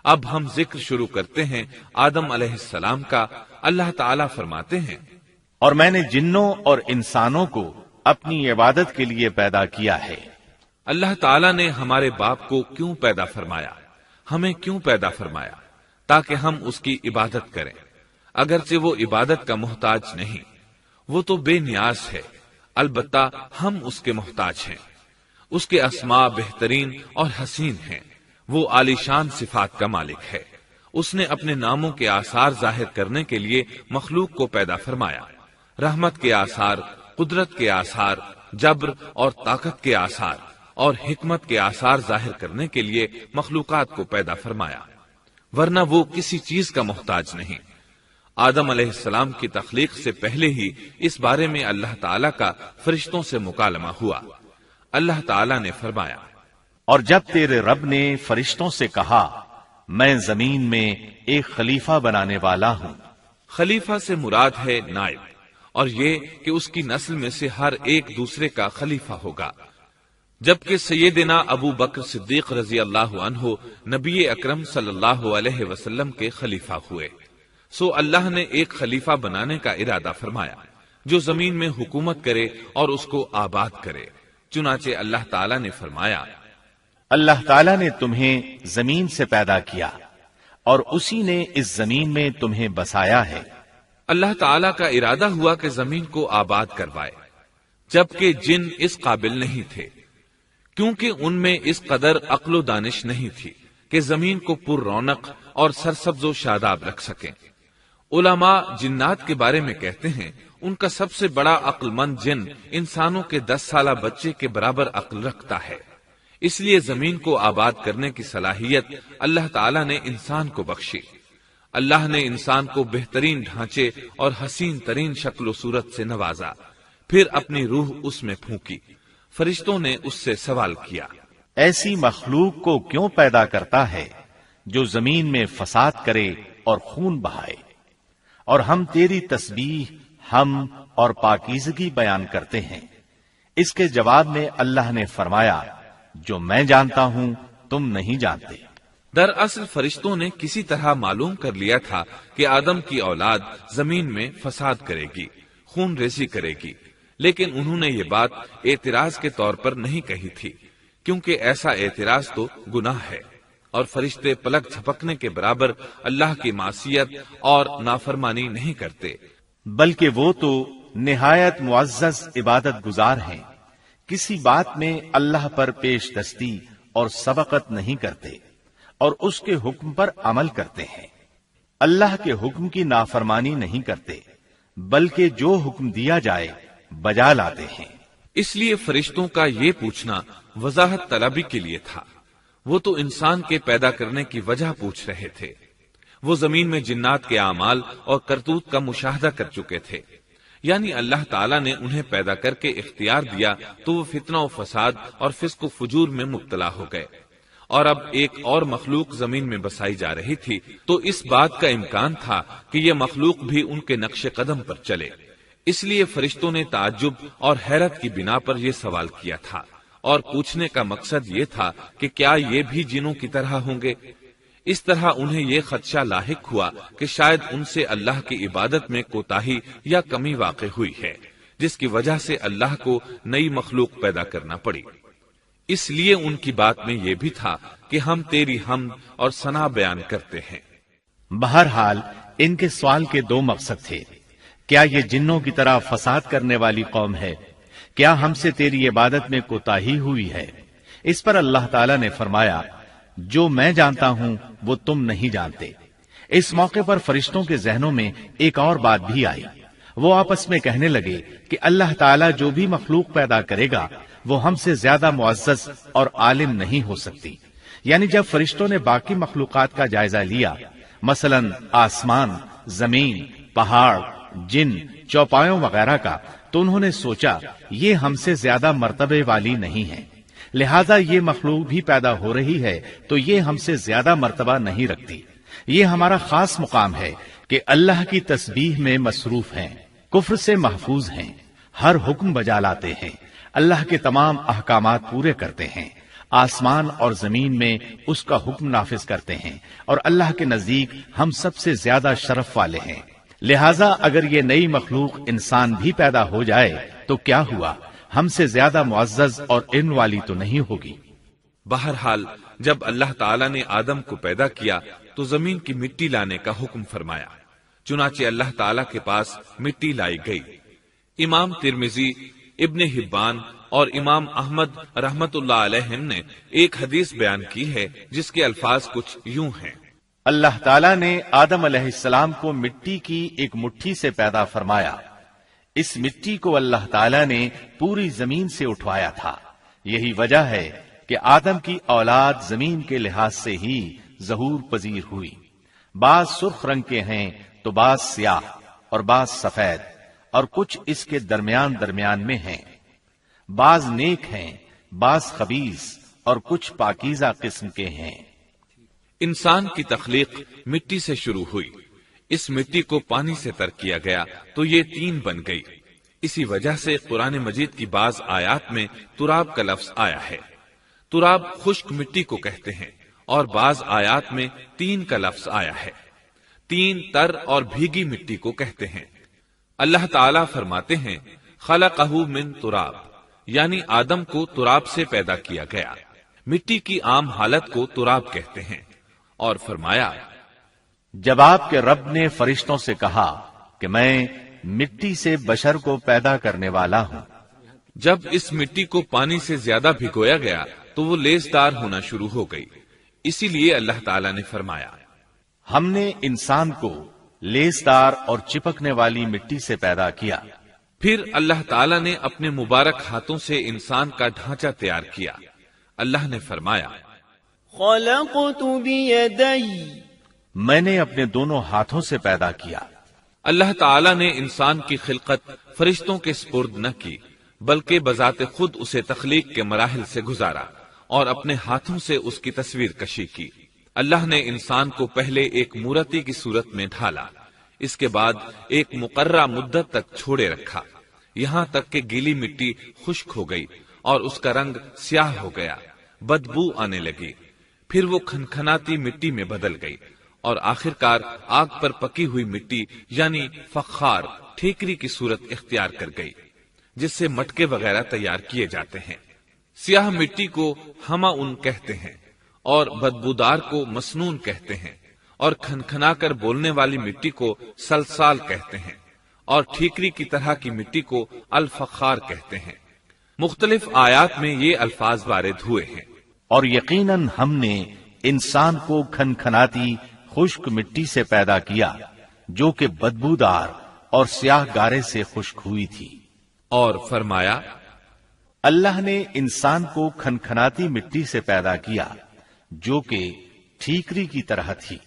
اب ہم ذکر شروع کرتے ہیں آدم علیہ السلام کا۔ اللہ تعالیٰ فرماتے ہیں، اور میں نے جنوں اور انسانوں کو اپنی عبادت کے لیے پیدا کیا ہے۔ اللہ تعالیٰ نے ہمارے باپ کو کیوں پیدا فرمایا، ہمیں کیوں پیدا فرمایا؟ تاکہ ہم اس کی عبادت کریں، اگرچہ وہ عبادت کا محتاج نہیں، وہ تو بے نیاز ہے، البتہ ہم اس کے محتاج ہیں۔ اس کے اسماء بہترین اور حسین ہیں، وہ عالی شان صفات کا مالک ہے۔ اس نے اپنے ناموں کے آثار ظاہر کرنے کے لیے مخلوق کو پیدا فرمایا، رحمت کے آثار، قدرت کے آثار، جبر اور طاقت کے آثار اور حکمت کے آثار ظاہر کرنے کے لیے مخلوقات کو پیدا فرمایا، ورنہ وہ کسی چیز کا محتاج نہیں۔ آدم علیہ السلام کی تخلیق سے پہلے ہی اس بارے میں اللہ تعالیٰ کا فرشتوں سے مکالمہ ہوا۔ اللہ تعالیٰ نے فرمایا، اور جب تیرے رب نے فرشتوں سے کہا میں زمین میں ایک خلیفہ بنانے والا ہوں۔ خلیفہ سے مراد ہے نائب، اور یہ کہ اس کی نسل میں سے ہر ایک دوسرے کا خلیفہ ہوگا۔ جبکہ سیدنا ابو بکر صدیق رضی اللہ عنہ نبی اکرم صلی اللہ علیہ وسلم کے خلیفہ ہوئے، سو اللہ نے ایک خلیفہ بنانے کا ارادہ فرمایا جو زمین میں حکومت کرے اور اس کو آباد کرے۔ چنانچہ اللہ تعالیٰ نے فرمایا، اللہ تعالیٰ نے تمہیں زمین سے پیدا کیا اور اسی نے اس زمین میں تمہیں بسایا ہے۔ اللہ تعالیٰ کا ارادہ ہوا کہ زمین کو آباد کروائے، جبکہ جن اس قابل نہیں تھے، کیونکہ ان میں اس قدر عقل و دانش نہیں تھی کہ زمین کو پر رونق اور سرسبز و شاداب رکھ سکیں۔ علماء جنات کے بارے میں کہتے ہیں ان کا سب سے بڑا عقل مند جن انسانوں کے 10 سالہ بچے کے برابر عقل رکھتا ہے، اس لیے زمین کو آباد کرنے کی صلاحیت اللہ تعالیٰ نے انسان کو بخشی۔ اللہ نے انسان کو بہترین ڈھانچے اور حسین ترین شکل و صورت سے نوازا، پھر اپنی روح اس میں پھونکی۔ فرشتوں نے اس سے سوال کیا، ایسی مخلوق کو کیوں پیدا کرتا ہے جو زمین میں فساد کرے اور خون بہائے؟ اور ہم تیری تسبیح، حمد اور پاکیزگی بیان کرتے ہیں۔ اس کے جواب میں اللہ نے فرمایا، جو میں جانتا ہوں تم نہیں جانتے۔ دراصل فرشتوں نے کسی طرح معلوم کر لیا تھا کہ آدم کی اولاد زمین میں فساد کرے گی، خون ریزی کرے گی، لیکن انہوں نے یہ بات اعتراض کے طور پر نہیں کہی تھی، کیونکہ ایسا اعتراض تو گناہ ہے، اور فرشتے پلک جھپکنے کے برابر اللہ کی معصیت اور نافرمانی نہیں کرتے، بلکہ وہ تو نہایت معزز عبادت گزار ہیں، کسی بات میں اللہ پر پیش دستی اور سبقت نہیں کرتے اور اس کے حکم پر عمل کرتے ہیں۔ اللہ کے حکم کی نافرمانی نہیں کرتے، بلکہ جو حکم دیا جائے بجا لاتے ہیں۔ اس لیے فرشتوں کا یہ پوچھنا وضاحت طلبی کے لیے تھا، وہ تو انسان کے پیدا کرنے کی وجہ پوچھ رہے تھے۔ وہ زمین میں جنات کے اعمال اور کرتوت کا مشاہدہ کر چکے تھے، یعنی اللہ تعالیٰ نے انہیں پیدا کر کے اختیار دیا تو وہ فتنہ و فساد اور فسق و فجور میں مبتلا ہو گئے، اور اب ایک اور مخلوق زمین میں بسائی جا رہی تھی، تو اس بات کا امکان تھا کہ یہ مخلوق بھی ان کے نقش قدم پر چلے۔ اس لیے فرشتوں نے تعجب اور حیرت کی بنا پر یہ سوال کیا تھا، اور پوچھنے کا مقصد یہ تھا کہ کیا یہ بھی جنوں کی طرح ہوں گے؟ اس طرح انہیں یہ خدشہ لاحق ہوا کہ شاید ان سے اللہ کی عبادت میں کوتاہی یا کمی واقع ہوئی ہے، جس کی وجہ سے اللہ کو نئی مخلوق پیدا کرنا پڑی۔ اس لیے ان کی بات میں یہ بھی تھا کہ ہم تیری حمد اور ثنا بیان کرتے ہیں۔ بہرحال ان کے سوال کے دو مقصد تھے، کیا یہ جنوں کی طرح فساد کرنے والی قوم ہے؟ کیا ہم سے تیری عبادت میں کوتاہی ہوئی ہے؟ اس پر اللہ تعالیٰ نے فرمایا، جو میں جانتا ہوں وہ تم نہیں جانتے۔ اس موقع پر فرشتوں کے ذہنوں میں ایک اور بات بھی آئی، وہ آپس میں کہنے لگے کہ اللہ تعالیٰ جو بھی مخلوق پیدا کرے گا وہ ہم سے زیادہ معزز اور عالم نہیں ہو سکتی۔ یعنی جب فرشتوں نے باقی مخلوقات کا جائزہ لیا، مثلا آسمان، زمین، پہاڑ، جن، چوپایوں وغیرہ کا، تو انہوں نے سوچا یہ ہم سے زیادہ مرتبے والی نہیں ہے، لہذا یہ مخلوق بھی پیدا ہو رہی ہے تو یہ ہم سے زیادہ مرتبہ نہیں رکھتی۔ یہ ہمارا خاص مقام ہے کہ اللہ کی تسبیح میں مصروف ہیں، کفر سے محفوظ ہیں، ہر حکم بجا لاتے ہیں، اللہ کے تمام احکامات پورے کرتے ہیں، آسمان اور زمین میں اس کا حکم نافذ کرتے ہیں، اور اللہ کے نزدیک ہم سب سے زیادہ شرف والے ہیں۔ لہذا اگر یہ نئی مخلوق انسان بھی پیدا ہو جائے تو کیا ہوا، ہم سے زیادہ معزز اور علم والی تو نہیں ہوگی۔ بہرحال جب اللہ تعالیٰ نے آدم کو پیدا کیا تو زمین کی مٹی لانے کا حکم فرمایا، چنانچہ اللہ تعالیٰ کے پاس مٹی لائی گئی۔ امام ترمذی، ابن حبان اور امام احمد رحمت اللہ علیہم نے ایک حدیث بیان کی ہے جس کے الفاظ کچھ یوں ہیں: اللہ تعالیٰ نے آدم علیہ السلام کو مٹی کی ایک مٹھی سے پیدا فرمایا، اس مٹی کو اللہ تعالیٰ نے پوری زمین سے اٹھوایا تھا۔ یہی وجہ ہے کہ آدم کی اولاد زمین کے لحاظ سے ہی ظہور پذیر ہوئی۔ بعض سرخ رنگ کے ہیں تو بعض سیاہ اور بعض سفید، اور کچھ اس کے درمیان میں ہیں۔ بعض نیک ہیں، بعض خبیث، اور کچھ پاکیزہ قسم کے ہیں۔ انسان کی تخلیق مٹی سے شروع ہوئی، اس مٹی کو پانی سے تر کیا گیا تو یہ تین بن گئی۔ اسی وجہ سے قرآن مجید کی بعض آیات میں تراب کا لفظ آیا ہے۔ تراب خشک مٹی کو کہتے ہیں، اور بعض آیات میں تین کا لفظ آیا ہے۔ تین تر اور بھیگی مٹی کو کہتے ہیں۔ اللہ تعالیٰ فرماتے ہیں خلقہ من تراب، یعنی آدم کو تراب سے پیدا کیا گیا۔ مٹی کی عام حالت کو تراب کہتے ہیں، اور فرمایا جب آپ کے رب نے فرشتوں سے کہا کہ میں مٹی سے بشر کو پیدا کرنے والا ہوں، جب اس مٹی کو پانی سے زیادہ بھگویا گیا تو وہ لیسدار ہونا شروع ہو گئی، اسی لیے اللہ تعالیٰ نے فرمایا ہم نے انسان کو لیسدار اور چپکنے والی مٹی سے پیدا کیا۔ پھر اللہ تعالیٰ نے اپنے مبارک ہاتھوں سے انسان کا ڈھانچہ تیار کیا۔ اللہ نے فرمایا خلقت بیدی، میں نے اپنے دونوں ہاتھوں سے پیدا کیا۔ اللہ تعالیٰ نے انسان کی خلقت فرشتوں کے سپرد نہ کی، بلکہ بذات خود اسے تخلیق کے مراحل سے گزارا اور اپنے ہاتھوں سے اس کی تصویر کشی کی۔ اللہ نے انسان کو پہلے ایک مورتی کی صورت میں ڈھالا، اس کے بعد ایک مقررہ مدت تک چھوڑے رکھا، یہاں تک کہ گیلی مٹی خشک ہو گئی اور اس کا رنگ سیاہ ہو گیا، بدبو آنے لگی، پھر وہ کھنکھناتی مٹی میں بدل گئی، اور آخرکار آگ پر پکی ہوئی مٹی یعنی فخار ٹھیکری کی صورت اختیار کر گئی، جس سے مٹکے وغیرہ تیار کیے جاتے ہیں۔ سیاہ مٹی کو ہماون کہتے ہیں، اور بدبودار کو مسنون کہتے ہیں، اور کھنکھنا کر بولنے والی مٹی کو سلسال کہتے ہیں، اور ٹھیکری کی طرح کی مٹی کو الفخار کہتے ہیں۔ مختلف آیات میں یہ الفاظ وارد ہوئے ہیں۔ اور یقیناً ہم نے انسان کو کھنکھناتی خشک مٹی سے پیدا کیا جو کہ بدبودار اور سیاہ گارے سے خشک ہوئی تھی۔ اور فرمایا اللہ نے انسان کو کھنکھناتی مٹی سے پیدا کیا جو کہ ٹھیکری کی طرح تھی۔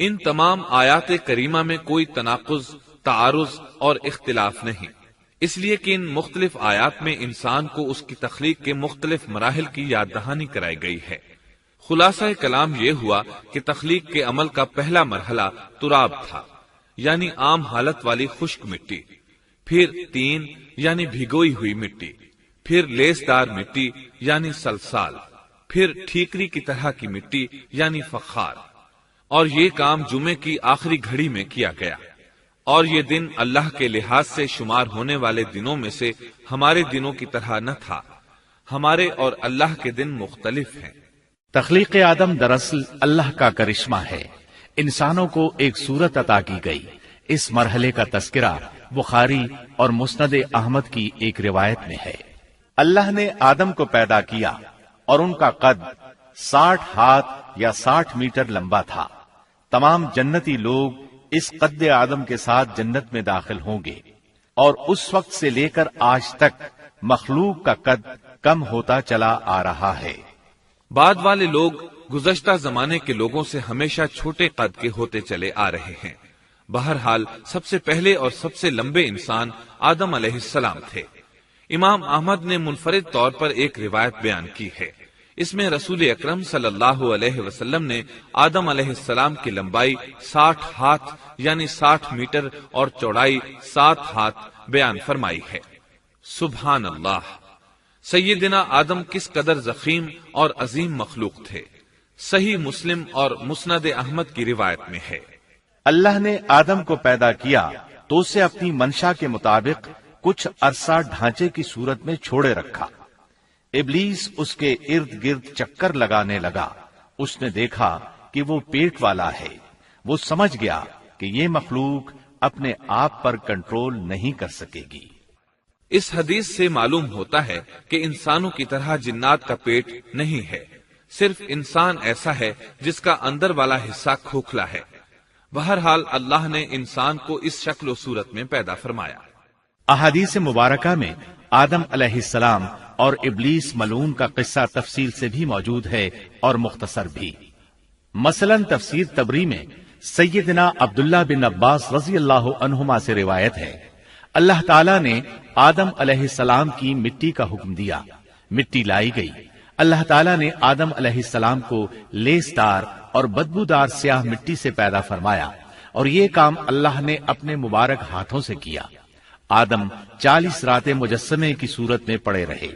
ان تمام آیات کریمہ میں کوئی تناقض، تعارض اور اختلاف نہیں، اس لیے کہ ان مختلف آیات میں انسان کو اس کی تخلیق کے مختلف مراحل کی یاد دہانی کرائی گئی ہے۔ خلاصہ کلام یہ ہوا کہ تخلیق کے عمل کا پہلا مرحلہ تراب تھا، یعنی عام حالت والی خشک مٹی، پھر تین یعنی بھگوئی ہوئی مٹی، پھر لیسدار مٹی یعنی سلسال، پھر ٹھیکری کی طرح کی مٹی یعنی فخار، اور یہ کام جمعے کی آخری گھڑی میں کیا گیا۔ اور یہ دن اللہ کے لحاظ سے شمار ہونے والے دنوں میں سے ہمارے دنوں کی طرح نہ تھا، ہمارے اور اللہ کے دن مختلف ہیں۔ تخلیق آدم دراصل اللہ کا کرشمہ ہے، انسانوں کو ایک صورت عطا کی گئی۔ اس مرحلے کا تذکرہ بخاری اور مسند احمد کی ایک روایت میں ہے۔ اللہ نے آدم کو پیدا کیا اور ان کا قد 60 ہاتھ یا 60 میٹر لمبا تھا۔ تمام جنتی لوگ اس قد آدم کے ساتھ جنت میں داخل ہوں گے، اور اس وقت سے لے کر آج تک مخلوق کا قد کم ہوتا چلا آ رہا ہے۔ بعد والے لوگ گزشتہ زمانے کے لوگوں سے ہمیشہ چھوٹے قد کے ہوتے چلے آ رہے ہیں۔ بہرحال سب سے پہلے اور سب سے لمبے انسان آدم علیہ السلام تھے۔ امام احمد نے منفرد طور پر ایک روایت بیان کی ہے، اس میں رسول اکرم صلی اللہ علیہ وسلم نے آدم علیہ السلام کی لمبائی 60 ہاتھ یعنی 60 میٹر اور چوڑائی 7 ہاتھ بیان فرمائی ہے۔ سبحان اللہ، سیدنا آدم کس قدر ضخیم اور عظیم مخلوق تھے، صحیح مسلم اور مسند احمد کی روایت میں ہے، اللہ نے آدم کو پیدا کیا تو اسے اپنی منشا کے مطابق کچھ عرصہ ڈھانچے کی صورت میں چھوڑے رکھا۔ ابلیس اس کے ارد گرد چکر لگانے لگا۔ اس نے دیکھا کہ وہ پیٹ والا ہے۔ وہ سمجھ گیا کہ یہ مخلوق اپنے آپ پر کنٹرول نہیں کر سکے گی۔ اس حدیث سے معلوم ہوتا ہے کہ انسانوں کی طرح جنات کا پیٹ نہیں ہے، صرف انسان ایسا ہے جس کا اندر والا حصہ کھوکھلا ہے۔ بہرحال اللہ نے انسان کو اس شکل و صورت میں پیدا فرمایا۔ احادیث مبارکہ میں آدم علیہ السلام اور ابلیس ملعون کا قصہ تفصیل سے بھی موجود ہے اور مختصر بھی۔ مثلا تفسیر تبری میں سیدنا عبداللہ بن عباس رضی اللہ عنہما سے روایت ہے، اللہ تعالیٰ نے آدم علیہ السلام کی مٹی کا حکم دیا، مٹی لائی گئی۔ اللہ تعالیٰ نے آدم علیہ السلام کو لیسدار اور بدبودار سیاہ مٹی سے پیدا فرمایا، اور یہ کام اللہ نے اپنے مبارک ہاتھوں سے کیا۔ آدم 40 راتیں مجسمے کی صورت میں پڑے رہے،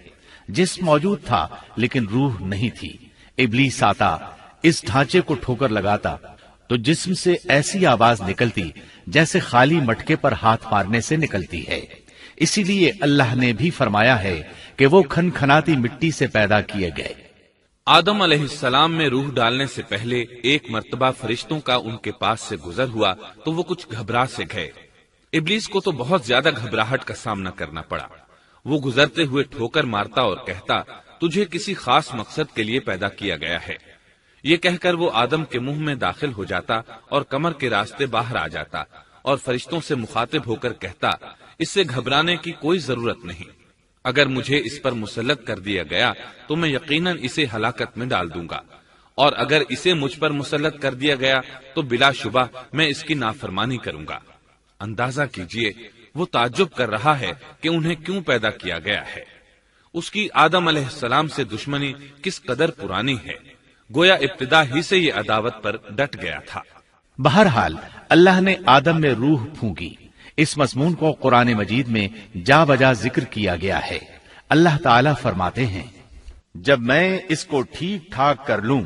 جسم موجود تھا لیکن روح نہیں تھی۔ ابلیس آتا، اس ڈھانچے کو ٹھوکر لگاتا تو جسم سے ایسی آواز نکلتی جیسے خالی مٹکے پر ہاتھ مارنے سے نکلتی ہے۔ اسی لیے اللہ نے بھی فرمایا ہے کہ وہ کھنکھناتی مٹی سے پیدا کیے گئے۔ آدم علیہ السلام میں روح ڈالنے سے پہلے ایک مرتبہ فرشتوں کا ان کے پاس سے گزر ہوا تو وہ کچھ گھبرا سے گئے۔ ابلیس کو تو بہت زیادہ گھبراہٹ کا سامنا کرنا پڑا۔ وہ گزرتے ہوئے ٹھوکر مارتا اور کہتا، تجھے کسی خاص مقصد کے لیے پیدا کیا گیا ہے۔ یہ کہہ کر وہ آدم کے منہ میں داخل ہو جاتا اور کمر کے راستے باہر آ جاتا اور فرشتوں سے مخاطب ہو کر کہتا، اس سے گھبرانے کی کوئی ضرورت نہیں۔ اگر مجھے اس پر مسلط کر دیا گیا تو میں یقیناً اسے ہلاکت میں ڈال دوں گا، اور اگر اسے مجھ پر مسلط کر دیا گیا تو بلا شبہ میں اس کی نافرمانی کروں گا۔ اندازہ کیجئے وہ تعجب کر رہا ہے کہ انہیں کیوں پیدا کیا گیا ہے۔ اس کی آدم علیہ السلام سے دشمنی کس قدر پرانی ہے، گویا ابتدا ہی سے یہ عداوت پر ڈٹ گیا تھا۔ بہرحال اللہ نے آدم میں روح پھونکی۔ اس مضمون کو قرآن مجید میں جا بجا ذکر کیا گیا ہے۔ اللہ تعالیٰ فرماتے ہیں، جب میں اس کو ٹھیک ٹھاک کر لوں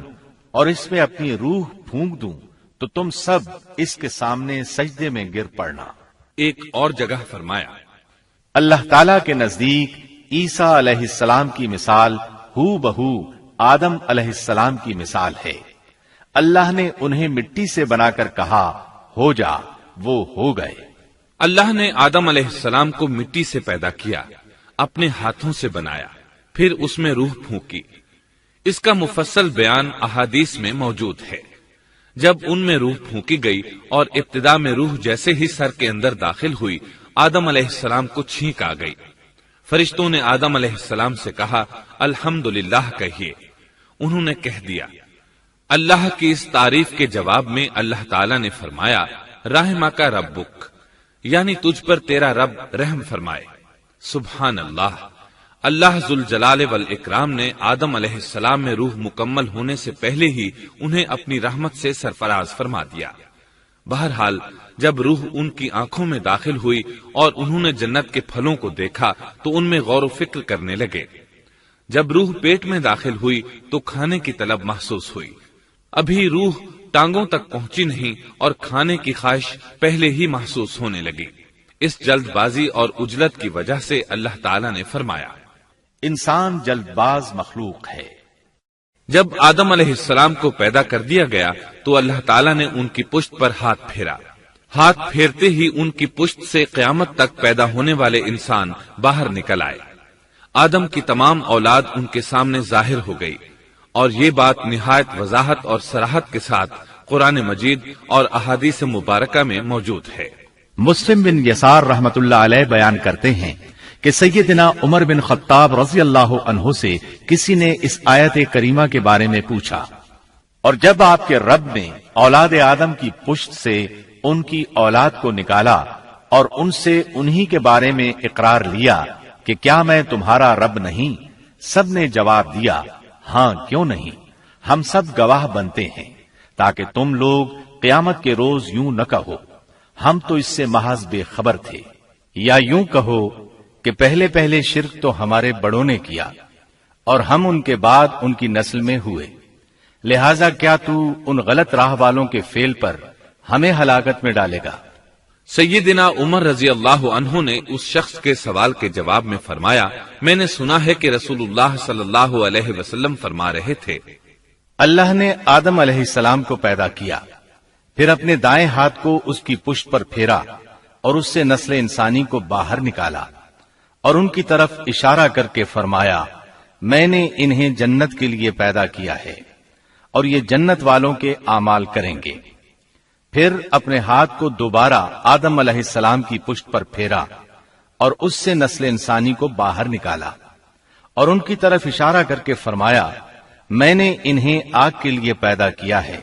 اور اس میں اپنی روح پھونک دوں تو تم سب اس کے سامنے سجدے میں گر پڑنا۔ ایک اور جگہ فرمایا، اللہ تعالیٰ کے نزدیک عیسیٰ علیہ السلام کی مثال ہو بہو آدم علیہ السلام کی مثال ہے۔ اللہ نے انہیں مٹی سے بنا کر کہا، ہو جا، وہ ہو گئے۔ اللہ نے آدم علیہ السلام کو مٹی سے پیدا کیا، اپنے ہاتھوں سے بنایا، پھر اس میں روح پھونکی۔ اس کا مفصل بیان احادیث میں موجود ہے۔ جب ان میں روح پھونکی گئی اور ابتدا میں روح جیسے ہی سر کے اندر داخل ہوئی، آدم علیہ السلام کو چھینک آ گئی۔ فرشتوں نے آدم علیہ السلام سے کہا، الحمدللہ کہیے۔ انہوں نے کہہ دیا۔ اللہ کی اس تعریف کے جواب میں اللہ تعالیٰ نے فرمایا، رحمک ربک، یعنی تجھ پر تیرا رب رحم فرمائے۔ سبحان اللہ، اللہ ذوالجلال والاکرام نے آدم علیہ السلام میں روح مکمل ہونے سے پہلے ہی انہیں اپنی رحمت سے سرفراز فرما دیا۔ بہرحال جب روح ان کی آنکھوں میں داخل ہوئی اور انہوں نے جنت کے پھلوں کو دیکھا تو ان میں غور و فکر کرنے لگے۔ جب روح پیٹ میں داخل ہوئی تو کھانے کی طلب محسوس ہوئی۔ ابھی روح ٹانگوں تک پہنچی نہیں اور کھانے کی خواہش پہلے ہی محسوس ہونے لگی۔ اس جلد بازی اور عجلت کی وجہ سے اللہ تعالیٰ نے فرمایا، انسان جلد باز مخلوق ہے۔ جب آدم علیہ السلام کو پیدا کر دیا گیا تو اللہ تعالیٰ نے ان کی پشت پر ہاتھ پھیرا۔ ہاتھ پھیرتے ہی ان کی پشت سے قیامت تک پیدا ہونے والے انسان باہر نکل آئے۔ آدم کی تمام اولاد ان کے سامنے ظاہر ہو گئی، اور یہ بات نہایت وضاحت اور صراحت کے ساتھ قرآن مجید اور احادیث مبارکہ میں موجود ہے۔ مسلم بن یسار رحمت اللہ علیہ بیان کرتے ہیں کہ سیدنا عمر بن خطاب رضی اللہ عنہ سے کسی نے اس آیت کریمہ کے بارے میں پوچھا، اور جب آپ کے رب نے اولاد آدم کی پشت سے ان کی اولاد کو نکالا اور ان سے انہی کے بارے میں اقرار لیا کہ کیا میں تمہارا رب نہیں، سب نے جواب دیا، ہاں کیوں نہیں، ہم سب گواہ بنتے ہیں، تاکہ تم لوگ قیامت کے روز یوں نہ کہو ہم تو اس سے محض بے خبر تھے، یا یوں کہو کہ پہلے پہلے شرک تو ہمارے بڑوں نے کیا اور ہم ان کے بعد ان کی نسل میں ہوئے، لہذا کیا تو ان غلط راہ والوں کے فعل پر ہمیں ہلاکت میں ڈالے گا؟ سیدنا عمر رضی اللہ عنہ نے اس شخص کے سوال کے جواب میں فرمایا، میں نے سنا ہے کہ رسول اللہ صلی اللہ علیہ وسلم فرما رہے تھے، اللہ نے آدم علیہ السلام کو پیدا کیا، پھر اپنے دائیں ہاتھ کو اس کی پشت پر پھیرا اور اس سے نسل انسانی کو باہر نکالا اور ان کی طرف اشارہ کر کے فرمایا، میں نے انہیں جنت کے لیے پیدا کیا ہے اور یہ جنت والوں کے اعمال کریں گے۔ پھر اپنے ہاتھ کو دوبارہ آدم علیہ السلام کی پشت پر پھیرا اور اس سے نسل انسانی کو باہر نکالا اور ان کی طرف اشارہ کر کے فرمایا، میں نے انہیں آگ کے لیے پیدا کیا ہے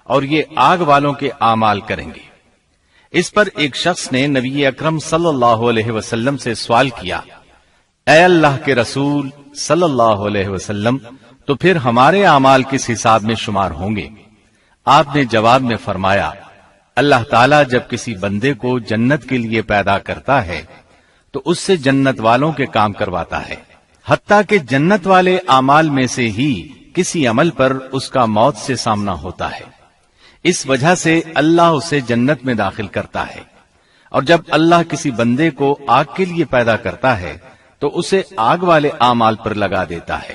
اور یہ آگ والوں کے اعمال کریں گے۔ اس پر ایک شخص نے نبی اکرم صلی اللہ علیہ وسلم سے سوال کیا، اے اللہ کے رسول صلی اللہ علیہ وسلم، تو پھر ہمارے اعمال کس حساب میں شمار ہوں گے؟ آپ نے جواب میں فرمایا، اللہ تعالیٰ جب کسی بندے کو جنت کے لیے پیدا کرتا ہے تو اس سے جنت والوں کے کام کرواتا ہے، حتیٰ کہ جنت والے اعمال میں سے ہی کسی عمل پر اس کا موت سے سامنا ہوتا ہے، اس وجہ سے اللہ اسے جنت میں داخل کرتا ہے، اور جب اللہ کسی بندے کو آگ کے لیے پیدا کرتا ہے تو اسے آگ والے اعمال پر لگا دیتا ہے،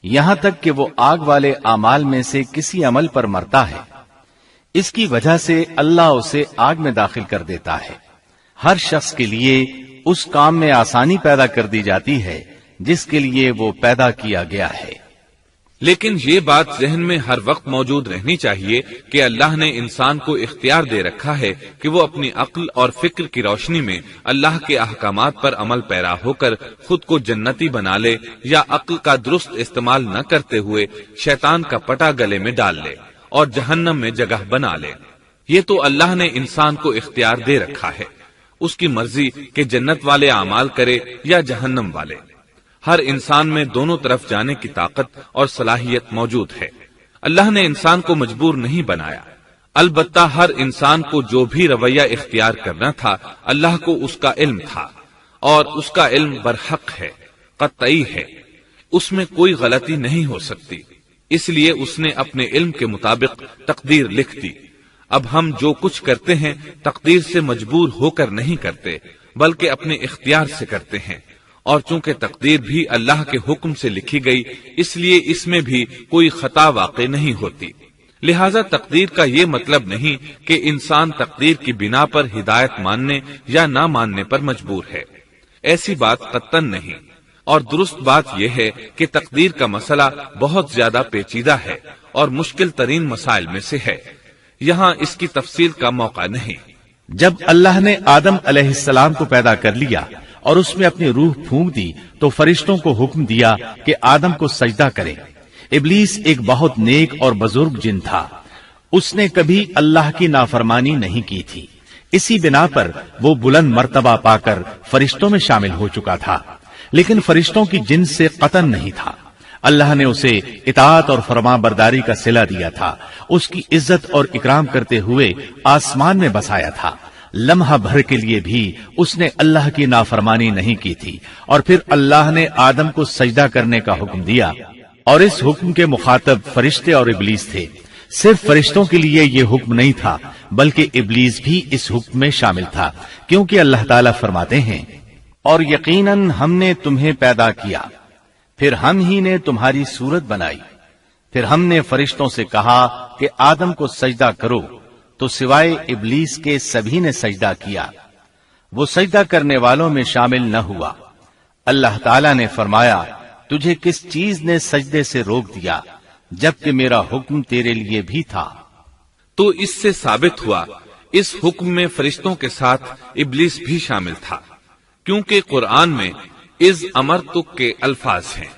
یہاں تک کہ وہ آگ والے اعمال میں سے کسی عمل پر مرتا ہے، اس کی وجہ سے اللہ اسے آگ میں داخل کر دیتا ہے۔ ہر شخص کے لیے اس کام میں آسانی پیدا کر دی جاتی ہے جس کے لیے وہ پیدا کیا گیا ہے۔ لیکن یہ بات ذہن میں ہر وقت موجود رہنی چاہیے کہ اللہ نے انسان کو اختیار دے رکھا ہے کہ وہ اپنی عقل اور فکر کی روشنی میں اللہ کے احکامات پر عمل پیرا ہو کر خود کو جنتی بنا لے، یا عقل کا درست استعمال نہ کرتے ہوئے شیطان کا پٹا گلے میں ڈال لے اور جہنم میں جگہ بنا لے۔ یہ تو اللہ نے انسان کو اختیار دے رکھا ہے، اس کی مرضی کہ جنت والے اعمال کرے یا جہنم والے۔ ہر انسان میں دونوں طرف جانے کی طاقت اور صلاحیت موجود ہے۔ اللہ نے انسان کو مجبور نہیں بنایا، البتہ ہر انسان کو جو بھی رویہ اختیار کرنا تھا اللہ کو اس کا علم تھا، اور اس کا علم برحق ہے، قطعی ہے، اس میں کوئی غلطی نہیں ہو سکتی، اس لیے اس نے اپنے علم کے مطابق تقدیر لکھ دی۔ اب ہم جو کچھ کرتے ہیں تقدیر سے مجبور ہو کر نہیں کرتے، بلکہ اپنے اختیار سے کرتے ہیں، اور چونکہ تقدیر بھی اللہ کے حکم سے لکھی گئی اس لیے اس میں بھی کوئی خطا واقع نہیں ہوتی۔ لہذا تقدیر کا یہ مطلب نہیں کہ انسان تقدیر کی بنا پر ہدایت ماننے یا نہ ماننے پر مجبور ہے، ایسی بات قطعاً نہیں۔ اور درست بات یہ ہے کہ تقدیر کا مسئلہ بہت زیادہ پیچیدہ ہے اور مشکل ترین مسائل میں سے ہے، یہاں اس کی تفصیل کا موقع نہیں۔ جب اللہ نے آدم علیہ السلام کو پیدا کر لیا اور اس میں اپنی روح پھونک دی تو فرشتوں کو حکم دیا کہ آدم کو سجدہ کرے۔ ابلیس ایک بہت نیک اور بزرگ جن تھا، اس نے کبھی اللہ کی نافرمانی نہیں کی تھی، اسی بنا پر وہ بلند مرتبہ پا کر فرشتوں میں شامل ہو چکا تھا، لیکن فرشتوں کی جنس سے قطعاً نہیں تھا۔ اللہ نے اسے اطاعت اور فرمان برداری کا صلہ دیا تھا، اس کی عزت اور اکرام کرتے ہوئے آسمان میں بسایا تھا، لمحہ بھر کے لیے بھی اس نے اللہ کی نافرمانی نہیں کی تھی، اور پھر اللہ نے آدم کو سجدہ کرنے کا حکم دیا، اور اس حکم کے مخاطب فرشتے اور ابلیس تھے۔ صرف فرشتوں کے لیے یہ حکم نہیں تھا بلکہ ابلیس بھی اس حکم میں شامل تھا، کیونکہ اللہ تعالیٰ فرماتے ہیں، اور یقیناً ہم نے تمہیں پیدا کیا، پھر ہم ہی نے تمہاری صورت بنائی، پھر ہم نے فرشتوں سے کہا کہ آدم کو سجدہ کرو، تو سوائے ابلیس کے سبھی نے سجدہ کیا، وہ سجدہ کرنے والوں میں شامل نہ ہوا۔ اللہ تعالیٰ نے فرمایا، تجھے کس چیز نے سجدے سے روک دیا جبکہ میرا حکم تیرے لیے بھی تھا؟ تو اس سے ثابت ہوا اس حکم میں فرشتوں کے ساتھ ابلیس بھی شامل تھا، کیونکہ قرآن میں از امرتک کے الفاظ ہیں۔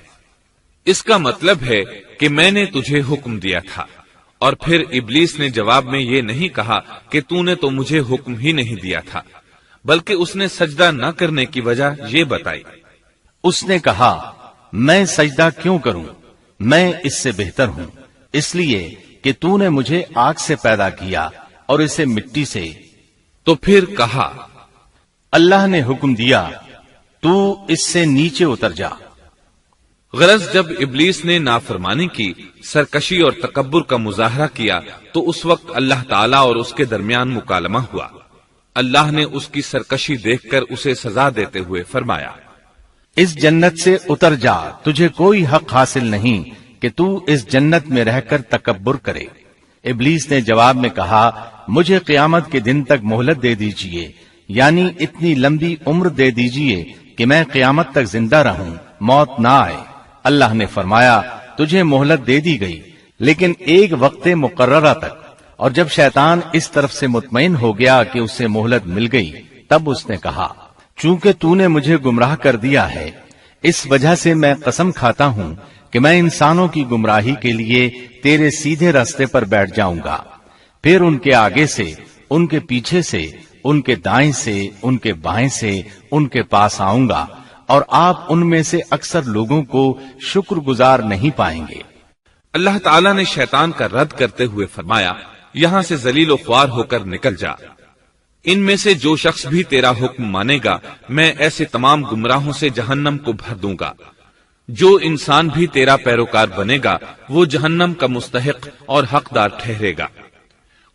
اس کا مطلب ہے کہ میں نے تجھے حکم دیا تھا، اور پھر ابلیس نے جواب میں یہ نہیں کہا کہ تو نے تو مجھے حکم ہی نہیں دیا تھا، بلکہ اس نے سجدہ نہ کرنے کی وجہ یہ بتائی۔ اس نے کہا، میں سجدہ کیوں کروں، میں اس سے بہتر ہوں، اس لیے کہ تو نے مجھے آگ سے پیدا کیا اور اسے مٹی سے۔ تو پھر کہا، اللہ نے حکم دیا، تو اس سے نیچے اتر جا۔ غرض جب ابلیس نے نافرمانی کی، سرکشی اور تکبر کا مظاہرہ کیا تو اس وقت اللہ تعالیٰ اور اس کے درمیان مکالمہ ہوا۔ اللہ نے اس کی سرکشی دیکھ کر اسے سزا دیتے ہوئے فرمایا، اس جنت سے اتر جا، تجھے کوئی حق حاصل نہیں کہ تو اس جنت میں رہ کر تکبر کرے۔ ابلیس نے جواب میں کہا، مجھے قیامت کے دن تک مہلت دے دیجئے، یعنی اتنی لمبی عمر دے دیجئے کہ میں قیامت تک زندہ رہوں، موت نہ آئے۔ اللہ نے فرمایا، تجھے مہلت دے دی گئی، لیکن ایک وقت مقررہ تک۔ اور جب شیطان اس طرف سے مطمئن ہو گیا کہ اسے مہلت مل گئی، تب اس نے کہا، چونکہ تو نے مجھے گمراہ کر دیا ہے، اس وجہ سے میں قسم کھاتا ہوں کہ میں انسانوں کی گمراہی کے لیے تیرے سیدھے راستے پر بیٹھ جاؤں گا، پھر ان کے آگے سے، ان کے پیچھے سے، ان کے دائیں سے، ان کے بائیں سے، ان کے پاس آؤں گا، اور آپ ان میں سے اکثر لوگوں کو شکر گزار نہیں پائیں گے۔ اللہ تعالیٰ نے شیطان کا رد کرتے ہوئے فرمایا، یہاں سے ذلیل و خوار ہو کر نکل جا۔ ان میں سے جو شخص بھی تیرا حکم مانے گا، میں ایسے تمام گمراہوں سے جہنم کو بھر دوں گا۔ جو انسان بھی تیرا پیروکار بنے گا، وہ جہنم کا مستحق اور حقدار ٹھہرے گا۔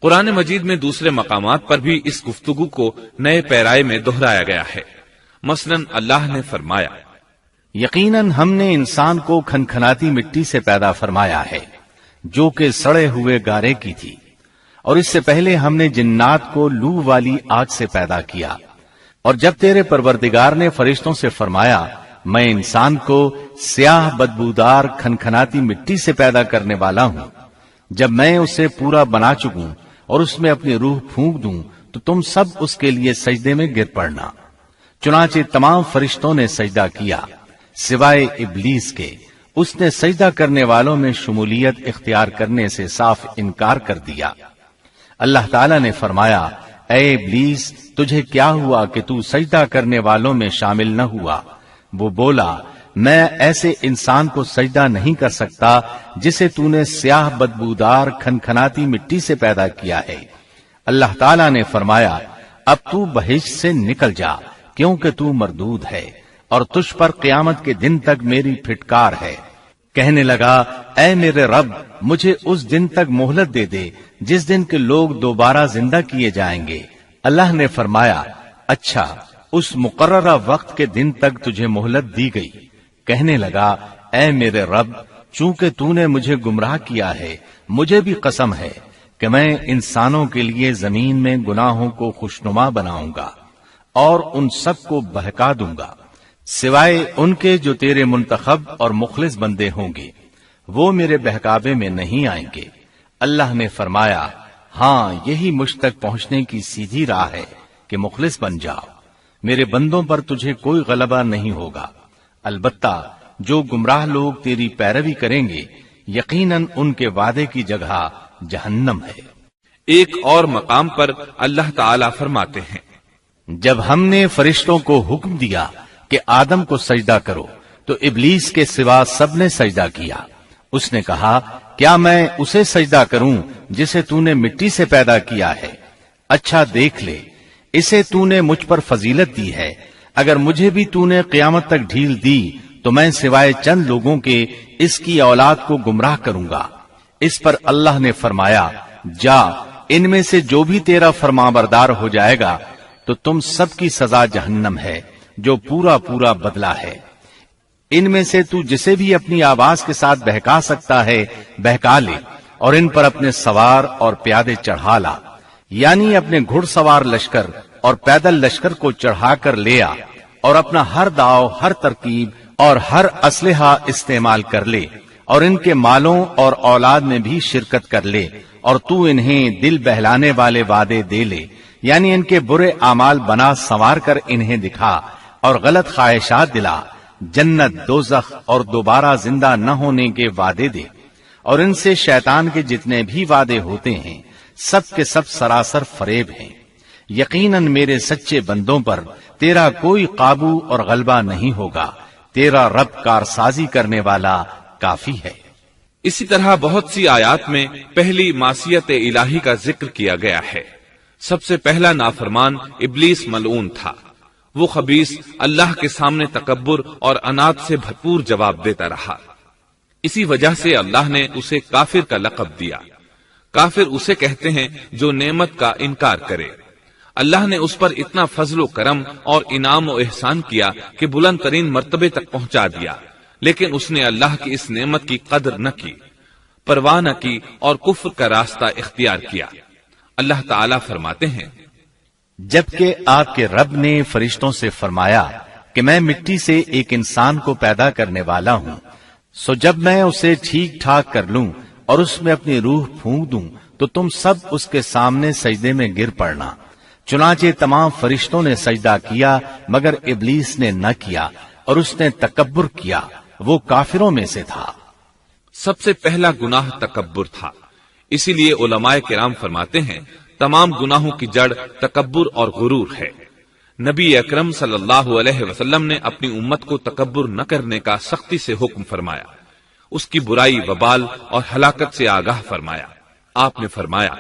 قرآن مجید میں دوسرے مقامات پر بھی اس گفتگو کو نئے پیرائے میں دہرایا گیا ہے۔ مثلاً اللہ نے فرمایا، یقیناً ہم نے انسان کو کھنکھناتی مٹی سے پیدا فرمایا ہے، جو کہ سڑے ہوئے گارے کی تھی، اور اس سے پہلے ہم نے جنات کو لو والی آگ سے پیدا کیا۔ اور جب تیرے پروردگار نے فرشتوں سے فرمایا، میں انسان کو سیاہ بدبودار کھنکھناتی مٹی سے پیدا کرنے والا ہوں، جب میں اسے پورا بنا چکوں اور اس میں اپنی روح پھونک دوں تو تم سب اس کے لیے سجدے میں گر پڑنا۔ چنانچہ تمام فرشتوں نے سجدہ کیا سوائے ابلیس کے، اس نے سجدہ کرنے والوں میں شمولیت اختیار کرنے سے صاف انکار کر دیا۔ اللہ تعالیٰ نے فرمایا، اے ابلیس، تجھے کیا ہوا کہ تو سجدہ کرنے والوں میں شامل نہ ہوا؟ وہ بولا، میں ایسے انسان کو سجدہ نہیں کر سکتا جسے تو نے سیاہ بدبودار کھنکھناتی مٹی سے پیدا کیا ہے۔ اللہ تعالیٰ نے فرمایا، اب تو بہشت سے نکل جا، کیونکہ تو مردود ہے اور تجھ پر قیامت کے دن تک میری پھٹکار ہے۔ کہنے لگا، اے میرے رب، مجھے اس دن تک مہلت دے دے جس دن کے لوگ دوبارہ زندہ کیے جائیں گے۔ اللہ نے فرمایا، اچھا، اس مقررہ وقت کے دن تک تجھے مہلت دی گئی۔ کہنے لگا، اے میرے رب، چونکہ تو نے مجھے گمراہ کیا ہے، مجھے بھی قسم ہے کہ میں انسانوں کے لیے زمین میں گناہوں کو خوشنما بناؤں گا اور ان سب کو بہکا دوں گا، سوائے ان کے جو تیرے منتخب اور مخلص بندے ہوں گے، وہ میرے بہکاوے میں نہیں آئیں گے۔ اللہ نے فرمایا، ہاں، یہی مجھ تک پہنچنے کی سیدھی راہ ہے کہ مخلص بن جاؤ، میرے بندوں پر تجھے کوئی غلبہ نہیں ہوگا۔ البتہ جو گمراہ لوگ تیری پیروی کریں گے، یقیناً ان کے وعدے کی جگہ جہنم ہے۔ ایک اور مقام پر اللہ تعالیٰ فرماتے ہیں، جب ہم نے فرشتوں کو حکم دیا کہ آدم کو سجدہ کرو تو ابلیس کے سوا سب نے سجدہ کیا۔ اس نے کہا، کیا میں اسے سجدہ کروں جسے تو نے مٹی سے پیدا کیا ہے؟ اچھا دیکھ لے، اسے تو نے مجھ پر فضیلت دی ہے، اگر مجھے بھی تو نے قیامت تک ڈھیل دی تو میں سوائے چند لوگوں کے اس کی اولاد کو گمراہ کروں گا۔ اس پر اللہ نے فرمایا، جا، ان میں سے جو بھی تیرا فرمانبردار ہو جائے گا تو تم سب کی سزا جہنم ہے، جو پورا پورا بدلہ ہے۔ ان میں سے تو جسے بھی اپنی آواز کے ساتھ بہکا سکتا ہے بہکا لے، اور ان پر اپنے سوار اور پیادے چڑھا لا، یعنی اپنے گھڑ سوار لشکر اور پیدل لشکر کو چڑھا کر لے آ، اور اپنا ہر داؤ، ہر ترکیب اور ہر اسلحہ استعمال کر لے، اور ان کے مالوں اور اولاد میں بھی شرکت کر لے، اور تو انہیں دل بہلانے والے وعدے دے لے، یعنی ان کے برے اعمال بنا سنوار کر انہیں دکھا اور غلط خواہشات دلا، جنت، دوزخ اور دوبارہ زندہ نہ ہونے کے وعدے دے، اور ان سے شیطان کے جتنے بھی وعدے ہوتے ہیں سب کے سب سراسر فریب ہیں۔ یقیناً میرے سچے بندوں پر تیرا کوئی قابو اور غلبہ نہیں ہوگا، تیرا رب کارسازی کرنے والا کافی ہے۔ اسی طرح بہت سی آیات میں پہلی معصیت الہی کا ذکر کیا گیا ہے۔ سب سے پہلا نافرمان ابلیس ملعون تھا۔ وہ خبیث اللہ کے سامنے تکبر اور انات سے بھرپور جواب دیتا رہا۔ اسی وجہ سے اللہ نے اسے کافر کا لقب دیا۔ کافر اسے کہتے ہیں جو نعمت کا انکار کرے۔ اللہ نے اس پر اتنا فضل و کرم اور انعام و احسان کیا کہ بلند ترین مرتبے تک پہنچا دیا، لیکن اس نے اللہ کی اس نعمت کی قدر نہ کی، پرواہ نہ کی اور کفر کا راستہ اختیار کیا۔ اللہ تعالیٰ فرماتے ہیں، جبکہ آپ کے رب نے فرشتوں سے فرمایا کہ میں مٹی سے ایک انسان کو پیدا کرنے والا ہوں، سو جب میں اسے ٹھیک ٹھاک کر لوں اور اس میں اپنی روح پھونک دوں تو تم سب اس کے سامنے سجدے میں گر پڑنا۔ چنانچہ تمام فرشتوں نے سجدہ کیا مگر ابلیس نے نہ کیا اور اس نے تکبر کیا، وہ کافروں میں سے تھا۔ سب سے پہلا گناہ تکبر تھا، اسی لیے علماء کرام فرماتے ہیں تمام گناہوں کی جڑ تکبر اور غرور ہے۔ نبی اکرم صلی اللہ علیہ وسلم نے اپنی امت کو تکبر نہ کرنے کا سختی سے حکم فرمایا، اس کی برائی، وبال اور ہلاکت سے آگاہ فرمایا۔ آپ نے فرمایا،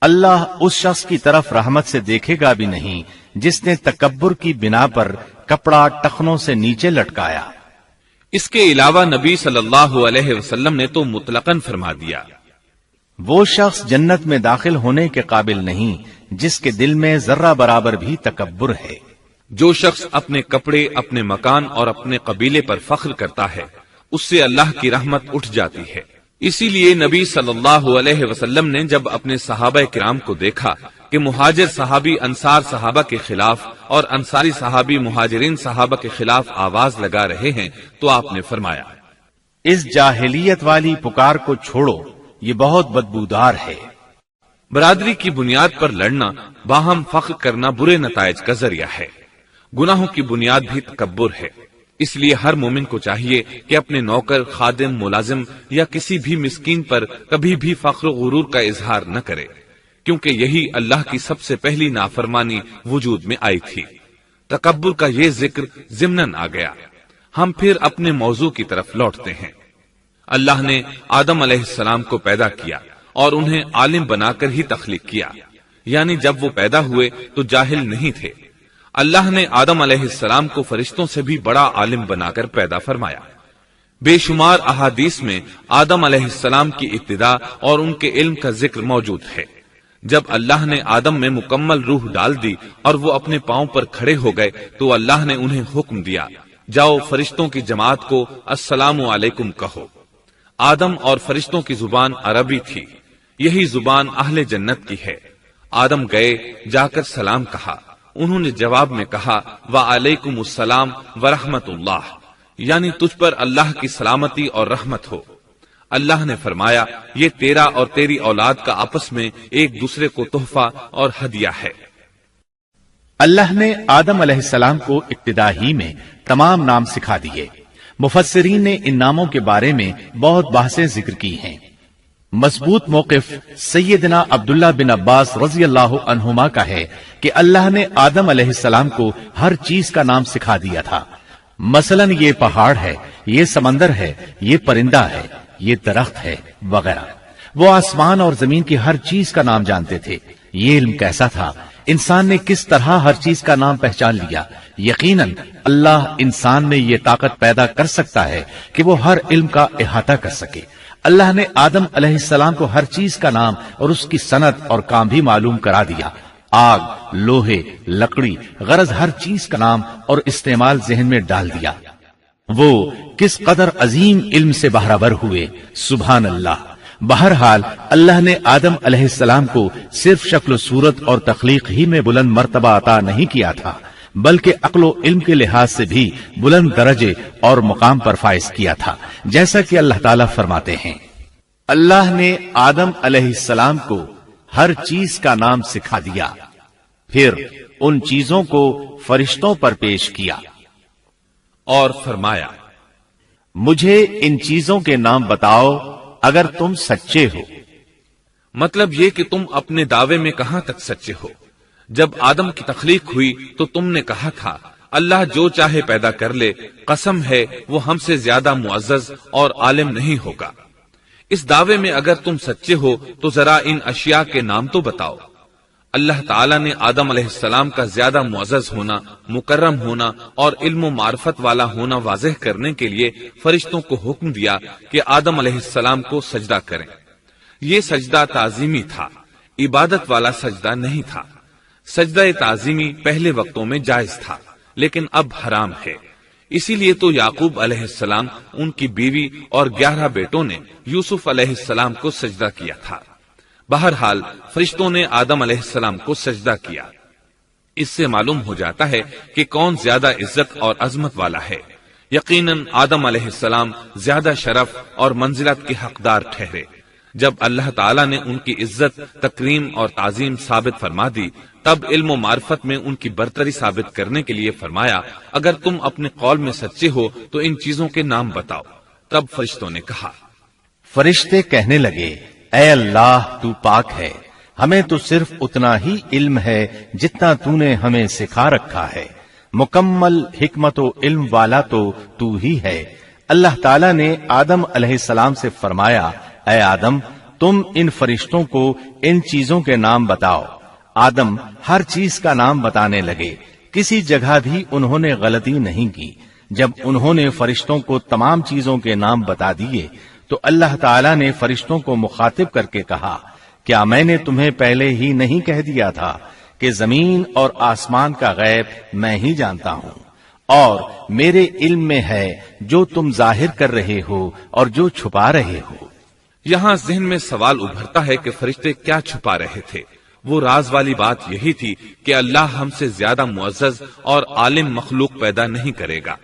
اللہ اس شخص کی طرف رحمت سے دیکھے گا بھی نہیں جس نے تکبر کی بنا پر کپڑا ٹخنوں سے نیچے لٹکایا۔ اس کے علاوہ نبی صلی اللہ علیہ وسلم نے تو مطلقاً فرما دیا، وہ شخص جنت میں داخل ہونے کے قابل نہیں جس کے دل میں ذرہ برابر بھی تکبر ہے۔ جو شخص اپنے کپڑے، اپنے مکان اور اپنے قبیلے پر فخر کرتا ہے اس سے اللہ کی رحمت اٹھ جاتی ہے۔ اسی لیے نبی صلی اللہ علیہ وسلم نے جب اپنے صحابہ کرام کو دیکھا کہ مہاجر صحابی انصار صحابہ کے خلاف اور انصاری صحابی مہاجرین صحابہ کے خلاف آواز لگا رہے ہیں تو آپ نے فرمایا، اس جاہلیت والی پکار کو چھوڑو، یہ بہت بدبودار ہے۔ برادری کی بنیاد پر لڑنا، باہم فخر کرنا برے نتائج کا ذریعہ ہے۔ گناہوں کی بنیاد بھی تکبر ہے۔ اس لیے ہر مومن کو چاہیے کہ اپنے نوکر، خادم، ملازم یا کسی بھی مسکین پر کبھی بھی فخر و غرور کا اظہار نہ کرے، کیونکہ یہی اللہ کی سب سے پہلی نافرمانی وجود میں آئی تھی۔ تکبر کا یہ ذکر ضمناً آ گیا۔ ہم پھر اپنے موضوع کی طرف لوٹتے ہیں۔ اللہ نے آدم علیہ السلام کو پیدا کیا اور انہیں عالم بنا کر ہی تخلیق کیا، یعنی جب وہ پیدا ہوئے تو جاہل نہیں تھے۔ اللہ نے آدم علیہ السلام کو فرشتوں سے بھی بڑا عالم بنا کر پیدا فرمایا۔ بے شمار احادیث میں آدم علیہ السلام کی ابتدا اور ان کے علم کا ذکر موجود ہے۔ جب اللہ نے آدم میں مکمل روح ڈال دی اور وہ اپنے پاؤں پر کھڑے ہو گئے تو اللہ نے انہیں حکم دیا، جاؤ فرشتوں کی جماعت کو السلام علیکم کہو۔ آدم اور فرشتوں کی زبان عربی تھی، یہی زبان اہل جنت کی ہے۔ آدم گئے، جا کر سلام کہا، انہوں نے جواب میں کہا وعلیکم السلام ورحمت اللہ، یعنی تجھ پر اللہ کی سلامتی اور رحمت ہو۔ اللہ نے فرمایا، یہ تیرا اور تیری اولاد کا آپس میں ایک دوسرے کو تحفہ اور ہدیہ ہے۔ اللہ نے آدم علیہ السلام کو ابتدا ہی میں تمام نام سکھا دیے۔ مفسرین نے ان ناموں کے بارے میں بہت بحثیں ذکر کی ہیں۔ مضبوط موقف سیدنا عبداللہ بن عباس رضی اللہ عنہما کا ہے کہ اللہ نے آدم علیہ السلام کو ہر چیز کا نام سکھا دیا تھا، مثلا یہ پہاڑ ہے، یہ سمندر ہے، یہ پرندہ ہے، یہ درخت ہے وغیرہ۔ وہ آسمان اور زمین کی ہر چیز کا نام جانتے تھے۔ یہ علم کیسا تھا، انسان نے کس طرح ہر چیز کا نام پہچان لیا۔ یقیناً اللہ انسان میں یہ طاقت پیدا کر سکتا ہے کہ وہ ہر علم کا احاطہ کر سکے۔ اللہ نے آدم علیہ السلام کو ہر چیز کا نام اور اس کی صنعت اور کام بھی معلوم کرا دیا۔ آگ، لوہے، لکڑی، غرض ہر چیز کا نام اور استعمال ذہن میں ڈال دیا۔ وہ کس قدر عظیم علم سے بہرور ہوئے، سبحان اللہ۔ بہرحال اللہ نے آدم علیہ السلام کو صرف شکل و صورت اور تخلیق ہی میں بلند مرتبہ عطا نہیں کیا تھا، بلکہ عقل و علم کے لحاظ سے بھی بلند درجے اور مقام پر فائز کیا تھا، جیسا کہ اللہ تعالیٰ فرماتے ہیں، اللہ نے آدم علیہ السلام کو ہر چیز کا نام سکھا دیا، پھر ان چیزوں کو فرشتوں پر پیش کیا اور فرمایا، مجھے ان چیزوں کے نام بتاؤ اگر تم سچے ہو۔ مطلب یہ کہ تم اپنے دعوے میں کہاں تک سچے ہو؟ جب آدم کی تخلیق ہوئی تو تم نے کہا تھا اللہ جو چاہے پیدا کر لے، قسم ہے وہ ہم سے زیادہ معزز اور عالم نہیں ہوگا۔ اس دعوے میں اگر تم سچے ہو تو ذرا ان اشیاء کے نام تو بتاؤ۔ اللہ تعالیٰ نے آدم علیہ السلام کا زیادہ معزز ہونا، مکرم ہونا اور علم و معرفت والا ہونا واضح کرنے کے لیے فرشتوں کو حکم دیا کہ آدم علیہ السلام کو سجدہ کریں۔ یہ سجدہ تعظیمی تھا، عبادت والا سجدہ نہیں تھا۔ سجدہ تعظیمی پہلے وقتوں میں جائز تھا، لیکن اب حرام ہے۔ اسی لیے تو یعقوب علیہ السلام، ان کی بیوی اور 11 بیٹوں نے یوسف علیہ السلام کو سجدہ کیا تھا۔ بہرحال فرشتوں نے آدم علیہ السلام کو سجدہ کیا۔ اس سے معلوم ہو جاتا ہے کہ کون زیادہ عزت اور عظمت والا ہے۔ یقیناً آدم علیہ السلام زیادہ شرف اور منزلت کے حقدار ٹھہرے۔ جب اللہ تعالیٰ نے ان کی عزت، تکریم اور تعظیم ثابت فرما دی، تب علم و معرفت میں ان کی برتری ثابت کرنے کے لیے فرمایا، اگر تم اپنے قول میں سچے ہو تو ان چیزوں کے نام بتاؤ۔ تب فرشتوں نے کہا، فرشتے کہنے لگے، اے اللہ تو پاک ہے، ہمیں تو صرف اتنا ہی علم ہے جتنا تو نے ہمیں سکھا رکھا ہے، مکمل حکمت و علم والا تو ہی ہے۔ اللہ تعالیٰ نے آدم علیہ السلام سے فرمایا، اے آدم تم ان فرشتوں کو ان چیزوں کے نام بتاؤ۔ آدم ہر چیز کا نام بتانے لگے، کسی جگہ بھی انہوں نے غلطی نہیں کی۔ جب انہوں نے فرشتوں کو تمام چیزوں کے نام بتا دیے تو اللہ تعالیٰ نے فرشتوں کو مخاطب کر کے کہا، کیا میں نے تمہیں پہلے ہی نہیں کہہ دیا تھا کہ زمین اور آسمان کا غیب میں ہی جانتا ہوں، اور میرے علم میں ہے جو تم ظاہر کر رہے ہو اور جو چھپا رہے ہو۔ یہاں ذہن میں سوال ابھرتا ہے کہ فرشتے کیا چھپا رہے تھے؟ وہ راز والی بات یہی تھی کہ اللہ ہم سے زیادہ معزز اور عالم مخلوق پیدا نہیں کرے گا۔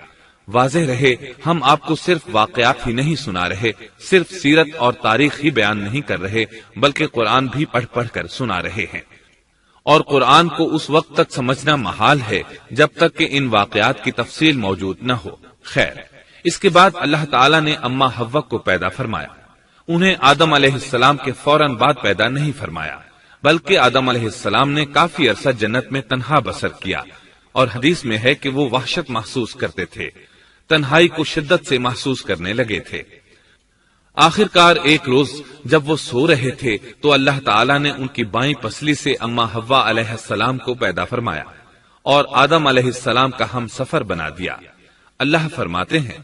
واضح رہے، ہم آپ کو صرف واقعات ہی نہیں سنا رہے، صرف سیرت اور تاریخ ہی بیان نہیں کر رہے، بلکہ قرآن بھی پڑھ پڑھ کر سنا رہے ہیں۔ اور قرآن کو اس وقت تک سمجھنا محال ہے جب تک کہ ان واقعات کی تفصیل موجود نہ ہو۔ خیر، اس کے بعد اللہ تعالیٰ نے اما حوا کو پیدا فرمایا۔ انہیں آدم علیہ السلام کے فوراً بعد پیدا نہیں فرمایا، بلکہ آدم علیہ السلام نے کافی عرصہ جنت میں تنہا بسر کیا، اور حدیث میں ہے کہ وہ وحشت محسوس کرتے تھے، تنہائی کو شدت سے محسوس کرنے لگے تھے۔ آخر کار ایک روز جب وہ سو رہے تھے تو اللہ تعالیٰ نے ان کی بائیں پسلی سے اما حوا علیہ السلام کو پیدا فرمایا اور آدم علیہ السلام کا ہم سفر بنا دیا۔ اللہ فرماتے ہیں،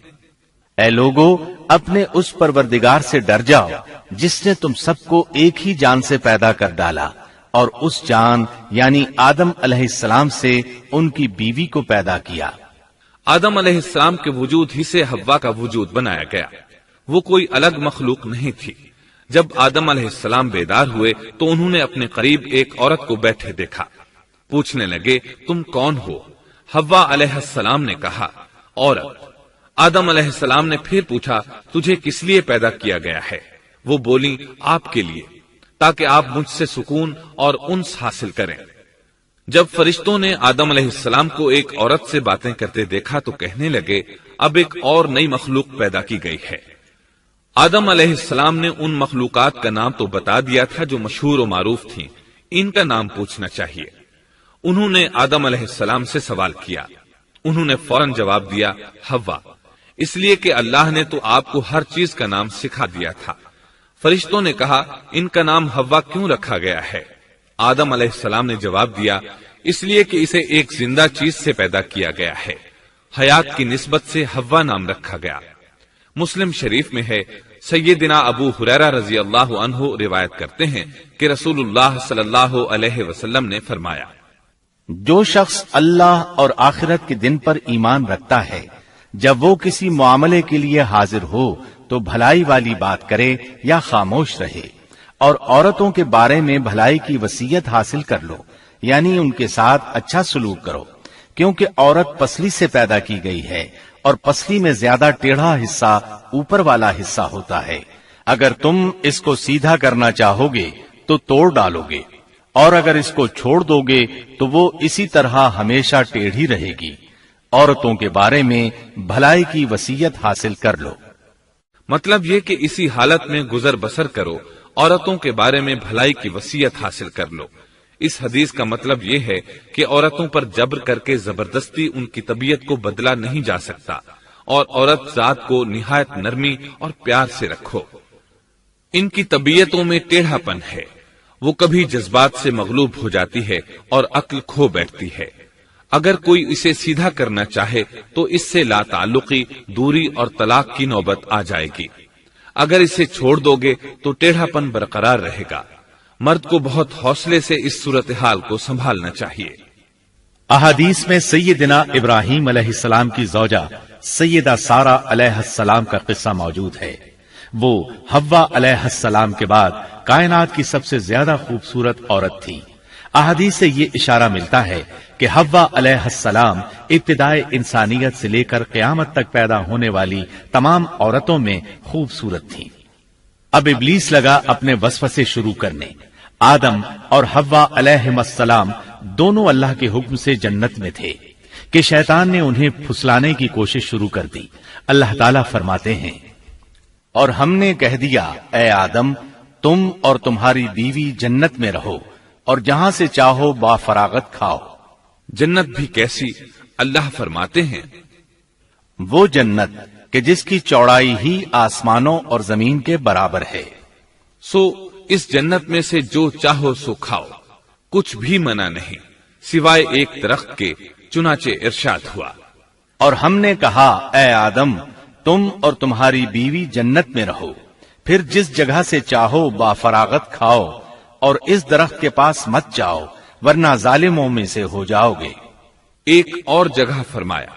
اے لوگو اپنے اس پروردگار سے ڈر جاؤ جس نے تم سب کو ایک ہی جان سے پیدا کر ڈالا، اور اس جان یعنی آدم علیہ السلام سے ان کی بیوی کو پیدا کیا۔ آدم علیہ السلام کے وجود ہی سے حوا کا وجود بنایا گیا، وہ کوئی الگ مخلوق نہیں تھی۔ جب آدم علیہ السلام بیدار ہوئے تو انہوں نے اپنے قریب ایک عورت کو بیٹھے دیکھا۔ پوچھنے لگے، تم کون ہو؟ حوا علیہ السلام نے کہا، عورت۔ آدم علیہ السلام نے پھر پوچھا، تجھے کس لیے پیدا کیا گیا ہے؟ وہ بولی، آپ کے لیے، تاکہ آپ مجھ سے سکون اور انس حاصل کریں۔ جب فرشتوں نے آدم علیہ السلام کو ایک عورت سے باتیں کرتے دیکھا تو کہنے لگے، اب ایک اور نئی مخلوق پیدا کی گئی ہے۔ آدم علیہ السلام نے ان مخلوقات کا نام تو بتا دیا تھا جو مشہور و معروف تھیں، ان کا نام پوچھنا چاہیے۔ انہوں نے آدم علیہ السلام سے سوال کیا، انہوں نے فوراً جواب دیا، حوا، اس لیے کہ اللہ نے تو آپ کو ہر چیز کا نام سکھا دیا تھا۔ فرشتوں نے کہا، ان کا نام حوا کیوں رکھا گیا ہے؟ آدم علیہ السلام نے جواب دیا، اس لیے کہ اسے ایک زندہ چیز سے پیدا کیا گیا ہے، حیات کی نسبت سے حوا نام رکھا گیا۔ مسلم شریف میں ہے، سیدنا ابو ہریرہ رضی اللہ عنہ روایت کرتے ہیں کہ رسول اللہ صلی اللہ علیہ وسلم نے فرمایا، جو شخص اللہ اور آخرت کے دن پر ایمان رکھتا ہے، جب وہ کسی معاملے کے لیے حاضر ہو تو بھلائی والی بات کرے یا خاموش رہے، اور عورتوں کے بارے میں بھلائی کی وصیت حاصل کر لو، یعنی ان کے ساتھ اچھا سلوک کرو، کیونکہ عورت پسلی سے پیدا کی گئی ہے، اور پسلی میں زیادہ ٹیڑھا حصہ اوپر والا حصہ ہوتا ہے۔ اگر تم اس کو سیدھا کرنا چاہو گے تو توڑ ڈالو گے، اور اگر اس کو چھوڑ دو گے تو وہ اسی طرح ہمیشہ ٹیڑھی رہے گی۔ عورتوں کے بارے میں بھلائی کی وصیت حاصل کر لو۔ مطلب یہ کہ اسی حالت میں گزر بسر کرو، عورتوں کے بارے میں بھلائی کی وصیت حاصل کر لو۔ اس حدیث کا مطلب یہ ہے کہ عورتوں پر جبر کر کے زبردستی ان کی طبیعت کو بدلا نہیں جا سکتا، اور عورت ذات کو نہایت نرمی اور پیار سے رکھو۔ ان کی طبیعتوں میں ٹیڑھا پن ہے، وہ کبھی جذبات سے مغلوب ہو جاتی ہے اور عقل کھو بیٹھتی ہے۔ اگر کوئی اسے سیدھا کرنا چاہے تو اس سے لا تعلقی، دوری اور طلاق کی نوبت آ جائے گی۔ اگر اسے چھوڑ دو گے تو ٹیڑھا پن برقرار رہے گا۔ مرد کو بہت حوصلے سے اس صورتحال کو سنبھالنا چاہیے۔ احادیث میں سیدنا ابراہیم علیہ السلام کی زوجہ سیدہ سارہ علیہ السلام کا قصہ موجود ہے۔ وہ حوا علیہ السلام کے بعد کائنات کی سب سے زیادہ خوبصورت عورت تھی۔ احادیث سے یہ اشارہ ملتا ہے کہ حوا علیہ السلام ابتدائے انسانیت سے لے کر قیامت تک پیدا ہونے والی تمام عورتوں میں خوبصورت تھیں۔ اب ابلیس لگا اپنے وسوسے شروع کرنے۔ آدم اور حوا علیہ السلام دونوں اللہ کے حکم سے جنت میں تھے کہ شیطان نے انہیں پھسلانے کی کوشش شروع کر دی۔ اللہ تعالیٰ فرماتے ہیں، اور ہم نے کہہ دیا اے آدم تم اور تمہاری بیوی جنت میں رہو اور جہاں سے چاہو با فراغت کھاؤ۔ جنت بھی کیسی؟ اللہ فرماتے ہیں، وہ جنت کہ جس کی چوڑائی ہی آسمانوں اور زمین کے برابر ہے۔ سو اس جنت میں سے جو چاہو سو کھاؤ، کچھ بھی منع نہیں سوائے ایک درخت کے، چنانچہ ارشاد ہوا، اور ہم نے کہا اے آدم تم اور تمہاری بیوی جنت میں رہو، پھر جس جگہ سے چاہو با فراغت کھاؤ اور اس درخت کے پاس مت جاؤ ورنہ ظالموں میں سے ہو جاؤ گے۔ ایک اور جگہ فرمایا،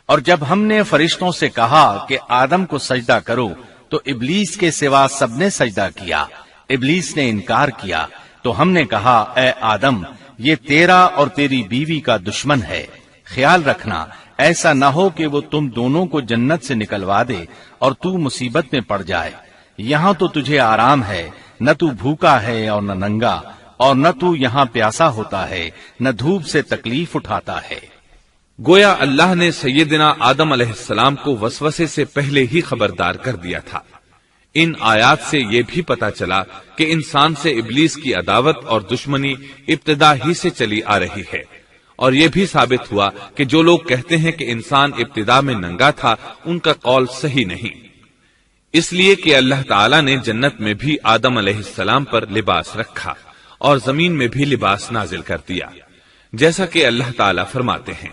اور جب ہم نے فرشتوں سے کہا کہ آدم کو سجدہ کرو تو ابلیس کے سوا سب نے سجدہ کیا۔ ابلیس نے انکار کیا تو ہم نے کہا اے آدم یہ تیرا اور تیری بیوی کا دشمن ہے، خیال رکھنا ایسا نہ ہو کہ وہ تم دونوں کو جنت سے نکلوا دے اور تو مصیبت میں پڑ جائے۔ یہاں تو تجھے آرام ہے، نہ تو بھوکا ہے اور نہ ننگا، اور نہ تو یہاں پیاسا ہوتا ہے، نہ دھوپ سے تکلیف اٹھاتا ہے۔ گویا اللہ نے سیدنا آدم علیہ السلام کو وسوسے سے پہلے ہی خبردار کر دیا تھا۔ ان آیات سے یہ بھی پتا چلا کہ انسان سے ابلیس کی عداوت اور دشمنی ابتدا ہی سے چلی آ رہی ہے، اور یہ بھی ثابت ہوا کہ جو لوگ کہتے ہیں کہ انسان ابتدا میں ننگا تھا ان کا قول صحیح نہیں، اس لیے کہ اللہ تعالیٰ نے جنت میں بھی آدم علیہ السلام پر لباس رکھا اور زمین میں بھی لباس نازل کر دیا، جیسا کہ اللہ تعالیٰ فرماتے ہیں،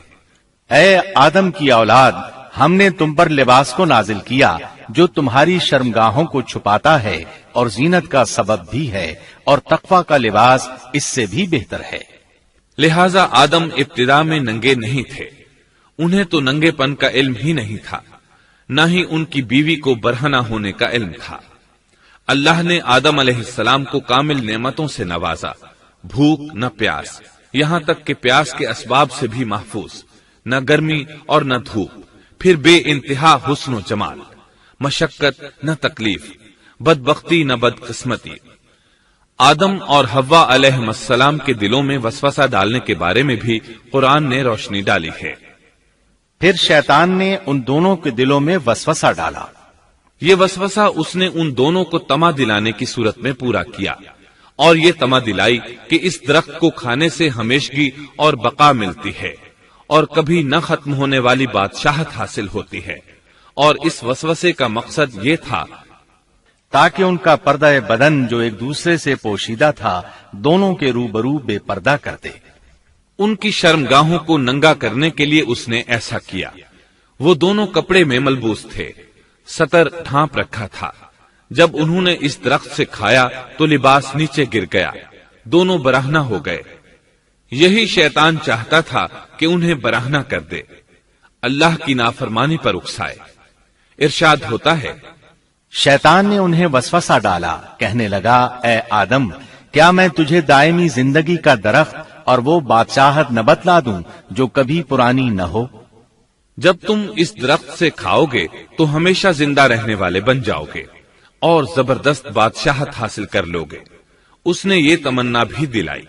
اے آدم کی اولاد ہم نے تم پر لباس کو نازل کیا جو تمہاری شرمگاہوں کو چھپاتا ہے اور زینت کا سبب بھی ہے، اور تقوی کا لباس اس سے بھی بہتر ہے۔ لہذا آدم ابتدا میں ننگے نہیں تھے، انہیں تو ننگے پن کا علم ہی نہیں تھا، نہ ہی ان کی بیوی کو برہنہ ہونے کا علم تھا۔ اللہ نے آدم علیہ السلام کو کامل نعمتوں سے نوازا، بھوک نہ پیاس، یہاں تک کہ پیاس کے اسباب سے بھی محفوظ، نہ گرمی اور نہ دھوپ، پھر بے انتہا حسن و جمال، مشقت نہ تکلیف، بدبختی نہ بدقسمتی۔ آدم اور حوا علیہ السلام کے دلوں میں وسوسہ ڈالنے کے بارے میں بھی قرآن نے روشنی ڈالی ہے۔ پھر شیطان نے ان دونوں کے دلوں میں وسوسہ ڈالا۔ یہ وسوسہ اس نے ان دونوں کو طمع دلانے کی صورت میں پورا کیا، اور یہ طمع دلائی کہ اس درخت کو کھانے سے ہمیشگی اور بقا ملتی ہے اور کبھی نہ ختم ہونے والی بادشاہت حاصل ہوتی ہے، اور اس وسوسے کا مقصد یہ تھا تاکہ ان کا پردہ بدن جو ایک دوسرے سے پوشیدہ تھا دونوں کے روبرو بے پردہ کر دے۔ ان کی شرمگاہوں کو ننگا کرنے کے لیے اس نے ایسا کیا۔ وہ دونوں کپڑے میں ملبوس تھے، ستر ڈھانپ رکھا تھا۔ جب انہوں نے اس درخت سے کھایا تو لباس نیچے گر گیا، دونوں برہنہ ہو گئے۔ یہی شیطان چاہتا تھا کہ انہیں برہنہ کر دے، اللہ کی نافرمانی پر اکسائے۔ ارشاد ہوتا ہے، شیطان نے انہیں وسوسہ ڈالا، کہنے لگا اے آدم کیا میں تجھے دائمی زندگی کا درخت اور وہ بادشاہت نہ بتلا دوں جو کبھی پرانی نہ ہو؟ جب تم اس درخت سے کھاؤ گے تو ہمیشہ زندہ رہنے والے بن جاؤ گے اور زبردست بادشاہت حاصل کر لو گے۔ اس نے یہ تمنا بھی دلائی۔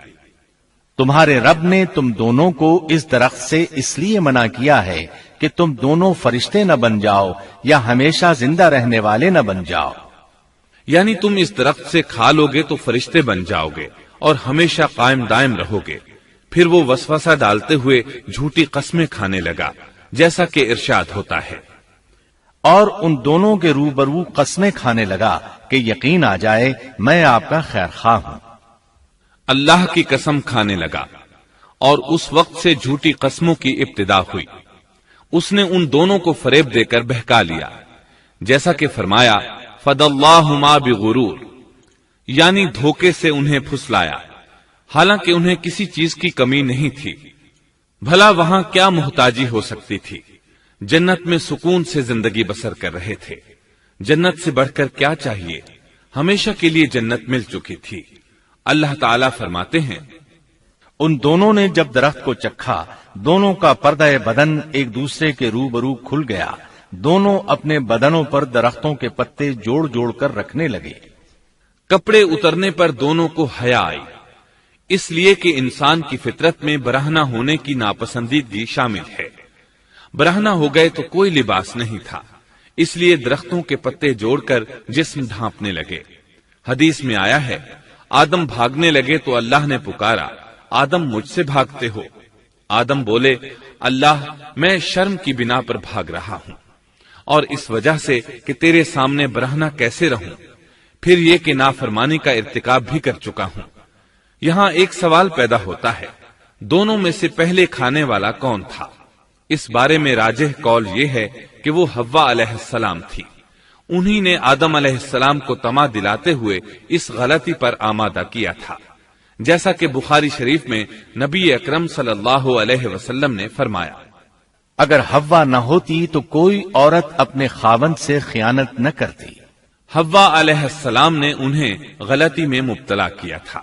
تمہارے رب نے تم دونوں کو اس درخت سے اس لیے منع کیا ہے کہ تم دونوں فرشتے نہ بن جاؤ یا ہمیشہ زندہ رہنے والے نہ بن جاؤ۔ یعنی تم اس درخت سے کھا لو گے تو فرشتے بن جاؤ گے اور ہمیشہ قائم دائم رہو گے۔ پھر وہ وسوسہ ڈالتے ہوئے جھوٹی قسمیں کھانے لگا، جیسا کہ ارشاد ہوتا ہے، اور ان دونوں کے روبرو قسمیں کھانے لگا کہ یقین آ جائے میں آپ کا خیر خواہ ہوں۔ اللہ کی قسم کھانے لگا اور اس وقت سے جھوٹی قسموں کی ابتدا ہوئی۔ اس نے ان دونوں کو فریب دے کر بہکا لیا، جیسا کہ فرمایا فَدَلَّاهُمَا بِغُرُورٍ، یعنی دھوکے سے انہیں پھسلایا، حالانکہ انہیں کسی چیز کی کمی نہیں تھی۔ بھلا وہاں کیا محتاجی ہو سکتی تھی؟ جنت میں سکون سے زندگی بسر کر رہے تھے، جنت سے بڑھ کر کیا چاہیے؟ ہمیشہ کے لیے جنت مل چکی تھی۔ اللہ تعالیٰ فرماتے ہیں، ان دونوں نے جب درخت کو چکھا، دونوں کا پردہ بدن ایک دوسرے کے روبرو کھل گیا، دونوں اپنے بدنوں پر درختوں کے پتے جوڑ جوڑ کر رکھنے لگے۔ کپڑے اترنے پر دونوں کو حیا آئی، اس لیے کہ انسان کی فطرت میں برہنہ ہونے کی ناپسندیدگی شامل ہے۔ برہنہ ہو گئے تو کوئی لباس نہیں تھا، اس لیے درختوں کے پتے جوڑ کر جسم ڈھانپنے لگے۔ حدیث میں آیا ہے، آدم بھاگنے لگے تو اللہ نے پکارا، آدم مجھ سے بھاگتے ہو؟ آدم بولے، اللہ میں شرم کی بنا پر بھاگ رہا ہوں، اور اس وجہ سے کہ تیرے سامنے برہنہ کیسے رہوں، پھر یہ کہ نافرمانی کا ارتکاب بھی کر چکا ہوں۔ یہاں ایک سوال پیدا ہوتا ہے، دونوں میں سے پہلے کھانے والا کون تھا؟ اس بارے میں راجح قول یہ ہے کہ وہ حوا علیہ السلام تھی۔ انہی نے آدم علیہ السلام کو طمع دلاتے ہوئے اس غلطی پر آمادہ کیا تھا، جیسا کہ بخاری شریف میں نبی اکرم صلی اللہ علیہ وسلم نے فرمایا، اگر حوا نہ ہوتی تو کوئی عورت اپنے خاوند سے خیانت نہ کرتی۔ حوا علیہ السلام نے انہیں غلطی میں مبتلا کیا تھا۔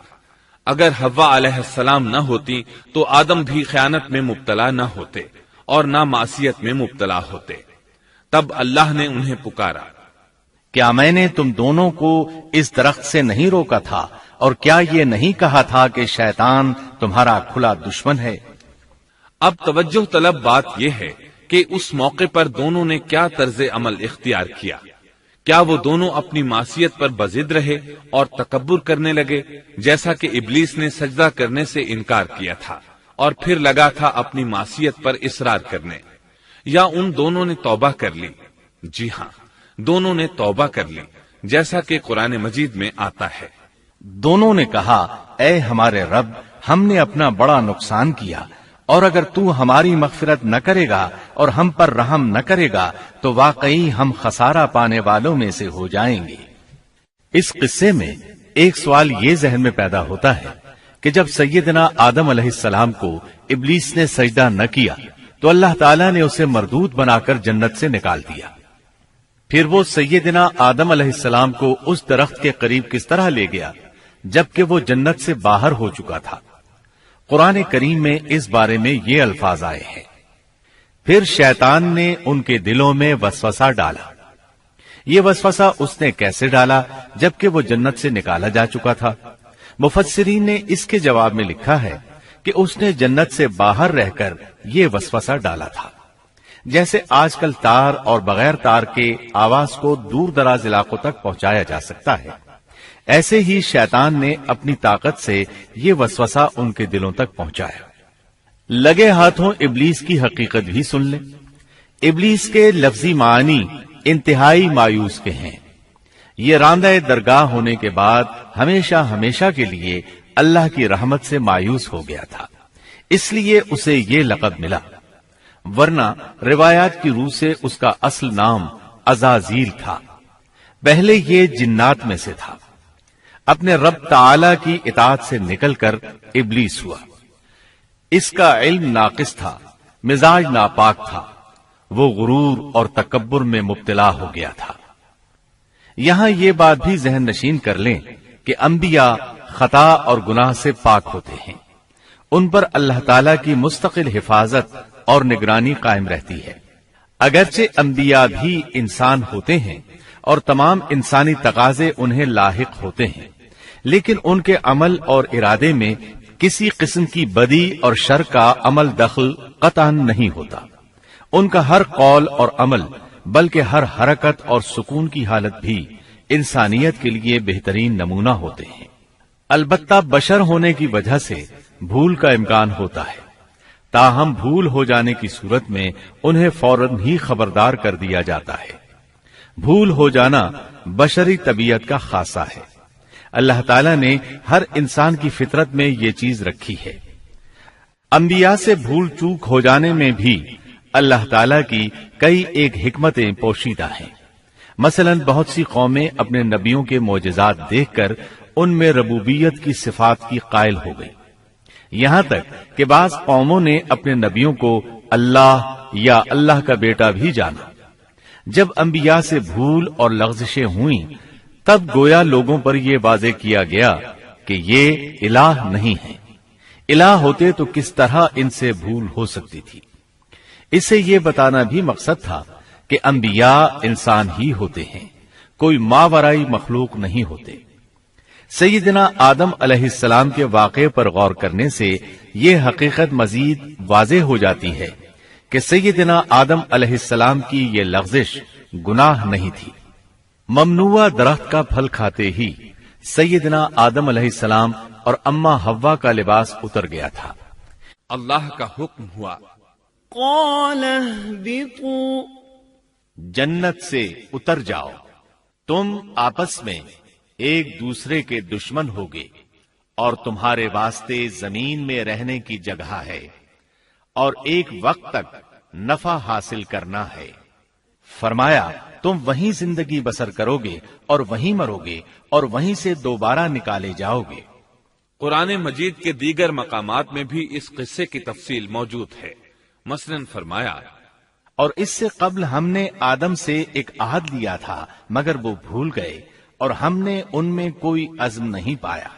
اگر حوا علیہ السلام نہ ہوتی تو آدم بھی خیانت میں مبتلا نہ ہوتے اور نہ معصیت میں مبتلا ہوتے۔ تب اللہ نے انہیں پکارا، کیا میں نے تم دونوں کو اس درخت سے نہیں روکا تھا؟ اور کیا یہ نہیں کہا تھا کہ شیطان تمہارا کھلا دشمن ہے؟ اب توجہ طلب بات یہ ہے کہ اس موقع پر دونوں نے کیا طرز عمل اختیار کیا۔ کیا وہ دونوں اپنی معصیت پر بضد رہے اور تکبر کرنے لگے، جیسا کہ ابلیس نے سجدہ کرنے سے انکار کیا تھا اور پھر لگا تھا اپنی معصیت پر اصرار کرنے، یا ان دونوں نے توبہ کر لی؟ جی ہاں، دونوں نے توبہ کر لی، جیسا کہ قرآن مجید میں آتا ہے، دونوں نے کہا، اے ہمارے رب، ہم نے اپنا بڑا نقصان کیا، اور اگر تو ہماری مغفرت نہ کرے گا اور ہم پر رحم نہ کرے گا تو واقعی ہم خسارہ پانے والوں میں سے ہو جائیں گے۔ اس قصے میں ایک سوال یہ ذہن میں پیدا ہوتا ہے کہ جب سیدنا آدم علیہ السلام کو ابلیس نے سجدہ نہ کیا تو اللہ تعالیٰ نے اسے مردود بنا کر جنت سے نکال دیا، پھر وہ سیدنا آدم علیہ السلام کو اس درخت کے قریب کس طرح لے گیا جبکہ وہ جنت سے باہر ہو چکا تھا؟ قرآن کریم میں اس بارے میں یہ الفاظ آئے ہیں، پھر شیطان نے ان کے دلوں میں وسوسہ ڈالا۔ یہ وسوسہ اس نے کیسے ڈالا جبکہ وہ جنت سے نکالا جا چکا تھا؟ مفسرین نے اس کے جواب میں لکھا ہے کہ اس نے جنت سے باہر رہ کر یہ وسوسہ ڈالا تھا، جیسے آج کل تار اور بغیر تار کے آواز کو دور دراز علاقوں تک پہنچایا جا سکتا ہے، ایسے ہی شیطان نے اپنی طاقت سے یہ وسوسہ ان کے دلوں تک پہنچایا۔ لگے ہاتھوں ابلیس کی حقیقت بھی سن لیں۔ ابلیس کے لفظی معنی انتہائی مایوس کے ہیں۔ یہ راندہ درگاہ ہونے کے بعد ہمیشہ ہمیشہ کے لیے اللہ کی رحمت سے مایوس ہو گیا تھا، اس لیے اسے یہ لقب ملا، ورنہ روایات کی روح سے اس کا اصل نام عزازیل تھا۔ پہلے یہ جنات میں سے تھا، اپنے رب تعالی کی اطاعت سے نکل کر ابلیس ہوا۔ اس کا علم ناقص تھا، مزاج ناپاک تھا، وہ غرور اور تکبر میں مبتلا ہو گیا تھا۔ یہاں یہ بات بھی ذہن نشین کر لیں کہ انبیاء خطا اور گناہ سے پاک ہوتے ہیں، ان پر اللہ تعالی کی مستقل حفاظت اور نگرانی قائم رہتی ہے۔ اگرچہ انبیاء بھی انسان ہوتے ہیں اور تمام انسانی تقاضے انہیں لاحق ہوتے ہیں، لیکن ان کے عمل اور ارادے میں کسی قسم کی بدی اور شر کا عمل دخل قطعاً نہیں ہوتا۔ ان کا ہر قول اور عمل بلکہ ہر حرکت اور سکون کی حالت بھی انسانیت کے لیے بہترین نمونہ ہوتے ہیں۔ البتہ بشر ہونے کی وجہ سے بھول کا امکان ہوتا ہے، تاہم بھول ہو جانے کی صورت میں انہیں فوراً ہی خبردار کر دیا جاتا ہے۔ بھول ہو جانا بشری طبیعت کا خاصہ ہے۔ اللہ تعالیٰ نے ہر انسان کی فطرت میں یہ چیز رکھی ہے۔ انبیاء سے بھول چوک ہو جانے میں بھی اللہ تعالیٰ کی کئی ایک حکمتیں پوشیدہ ہیں۔ مثلا بہت سی قومیں اپنے نبیوں کے معجزات دیکھ کر ان میں ربوبیت کی صفات کی قائل ہو گئی، یہاں تک کہ بعض قوموں نے اپنے نبیوں کو اللہ یا اللہ کا بیٹا بھی جانا۔ جب انبیاء سے بھول اور لغزشیں ہوئیں تب گویا لوگوں پر یہ واضح کیا گیا کہ یہ الہ نہیں ہے۔ الہ ہوتے تو کس طرح ان سے بھول ہو سکتی تھی۔ اس سے یہ بتانا بھی مقصد تھا کہ انبیاء انسان ہی ہوتے ہیں، کوئی ماورائی مخلوق نہیں ہوتے۔ سیدنا آدم علیہ السلام کے واقعے پر غور کرنے سے یہ حقیقت مزید واضح ہو جاتی ہے کہ سیدنا آدم علیہ السلام کی یہ لغزش گناہ نہیں تھی۔ ممنوع درخت کا پھل کھاتے ہی سیدنا آدم علیہ السلام اور اماں حوا کا لباس اتر گیا تھا۔ اللہ کا حکم ہوا، قال اهبطوا، جنت سے اتر جاؤ، تم آپس میں ایک دوسرے کے دشمن ہوگے اور تمہارے واسطے زمین میں رہنے کی جگہ ہے اور ایک وقت تک نفع حاصل کرنا ہے۔ فرمایا تم وہیں زندگی بسر کرو گے اور وہیں مرو گے اور وہیں سے دوبارہ نکالے جاؤ گے۔ قرآن مجید کے دیگر مقامات میں بھی اس قصے کی تفصیل موجود ہے۔ مثلاً فرمایا، اور اس سے قبل ہم نے آدم سے ایک عہد لیا تھا مگر وہ بھول گئے اور ہم نے ان میں کوئی عزم نہیں پایا۔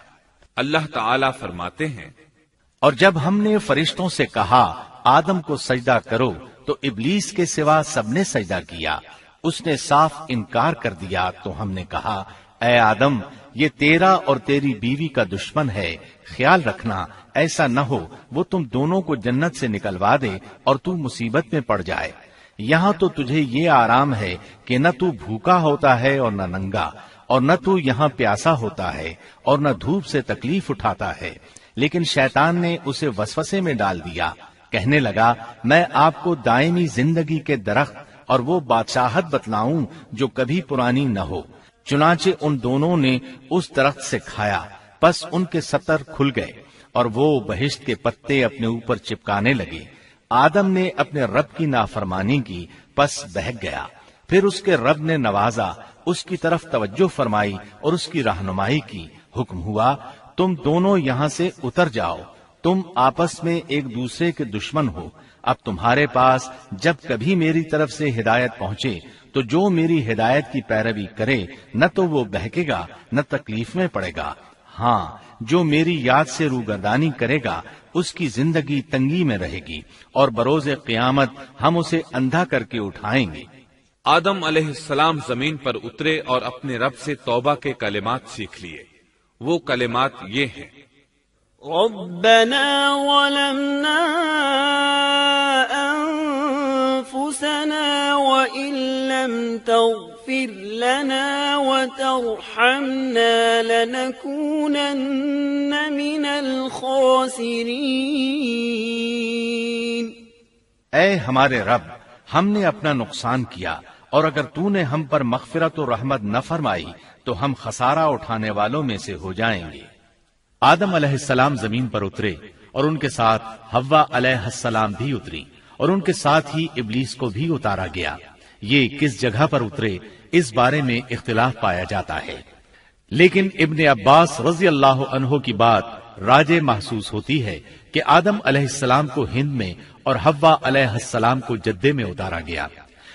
اللہ تعالی فرماتے ہیں، اور جب ہم نے فرشتوں سے کہا آدم کو سجدہ کرو تو ابلیس کے سوا سب نے سجدہ کیا، اس نے صاف انکار کر دیا تو ہم نے کہا اے آدم یہ تیرا اور تیری بیوی کا دشمن ہے، خیال رکھنا ایسا نہ ہو وہ تم دونوں کو جنت سے نکلوا دے اور تو مصیبت میں پڑ جائے۔ یہاں تو تجھے یہ آرام ہے کہ نہ تو بھوکا ہوتا ہے اور نہ ننگا، اور نہ تو یہاں پیاسا ہوتا ہے اور نہ دھوپ سے تکلیف اٹھاتا ہے۔ لیکن شیطان نے اسے وسوسے میں ڈال دیا، کہنے لگا میں آپ کو دائمی زندگی کے درخت اور وہ بادشاہت بتلاؤں جو کبھی پرانی نہ ہو۔ چنانچہ ان دونوں نے اس درخت سے کھایا، پس ان کے ستر کھل گئے اور وہ بہشت کے پتے اپنے اوپر چپکانے لگے۔ آدم نے اپنے رب کی نافرمانی کی، پس بہک گیا۔ پھر اس کے رب نے نوازا، اس کی طرف توجہ فرمائی اور اس کی رہنمائی کی۔ حکم ہوا تم دونوں یہاں سے اتر جاؤ، تم آپس میں ایک دوسرے کے دشمن ہو۔ اب تمہارے پاس جب کبھی میری طرف سے ہدایت پہنچے تو جو میری ہدایت کی پیروی کرے نہ تو وہ بہکے گا نہ تکلیف میں پڑے گا، ہاں جو میری یاد سے روگردانی کرے گا اس کی زندگی تنگی میں رہے گی اور بروز قیامت ہم اسے اندھا کر کے اٹھائیں گے۔ آدم علیہ السلام زمین پر اترے اور اپنے رب سے توبہ کے کلمات سیکھ لیے۔ وہ کلمات یہ ہیں، ربنا ظلمنا أنفسنا وإن لم تغفر لنا وترحمنا لنكونن من الخاسرين۔ اے ہمارے رب، ہم نے اپنا نقصان کیا اور اگر تو نے ہم پر مغفرت و رحمت نہ فرمائی تو ہم خسارہ اٹھانے والوں میں سے ہو جائیں گے۔ آدم علیہ السلام زمین پر اترے اور ان کے ساتھ حوا علیہ السلام بھی اتری اور ان کے ساتھ ہی ابلیس کو بھی اتارا گیا۔ یہ کس جگہ پر اترے اس بارے میں اختلاف پایا جاتا ہے، لیکن ابن عباس رضی اللہ عنہ کی بات راجح محسوس ہوتی ہے کہ آدم علیہ السلام کو ہند میں اور حوا علیہ السلام کو جدے میں اتارا گیا۔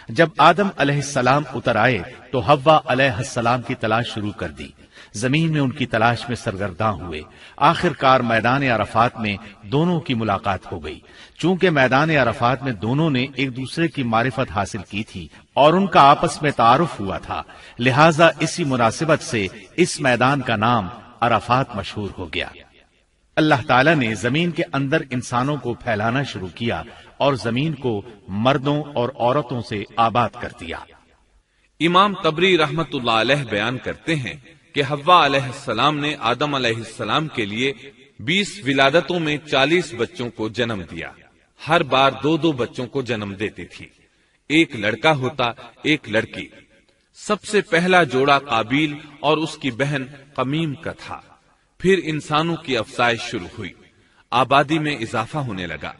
جب آدم علیہ السلام اتر آئے تو حوا علیہ السلام کی تلاش شروع کر دی، زمین میں ان کی تلاش میں سرگرداں ہوئے۔ آخر کار میدان عرفات میں دونوں کی ملاقات ہو گئی۔ چونکہ میدان عرفات میں دونوں نے ایک دوسرے کی معرفت حاصل کی تھی اور ان کا آپس میں تعارف ہوا تھا، لہٰذا اسی مناسبت سے اس میدان کا نام عرفات مشہور ہو گیا۔ اللہ تعالیٰ نے زمین کے اندر انسانوں کو پھیلانا شروع کیا اور زمین کو مردوں اور عورتوں سے آباد کر دیا۔ امام طبری رحمت اللہ علیہ بیان کرتے ہیں کہ حوا علیہ السلام نے آدم علیہ السلام کے لیے 20 ولادتوں میں 40 بچوں کو جنم دیا۔ ہر بار 2 بچوں کو جنم دیتی تھی، ایک لڑکا ہوتا ایک لڑکی۔ سب سے پہلا جوڑا قابیل اور اس کی بہن قمیم کا تھا۔ پھر انسانوں کی افزائش شروع ہوئی، آبادی میں اضافہ ہونے لگا۔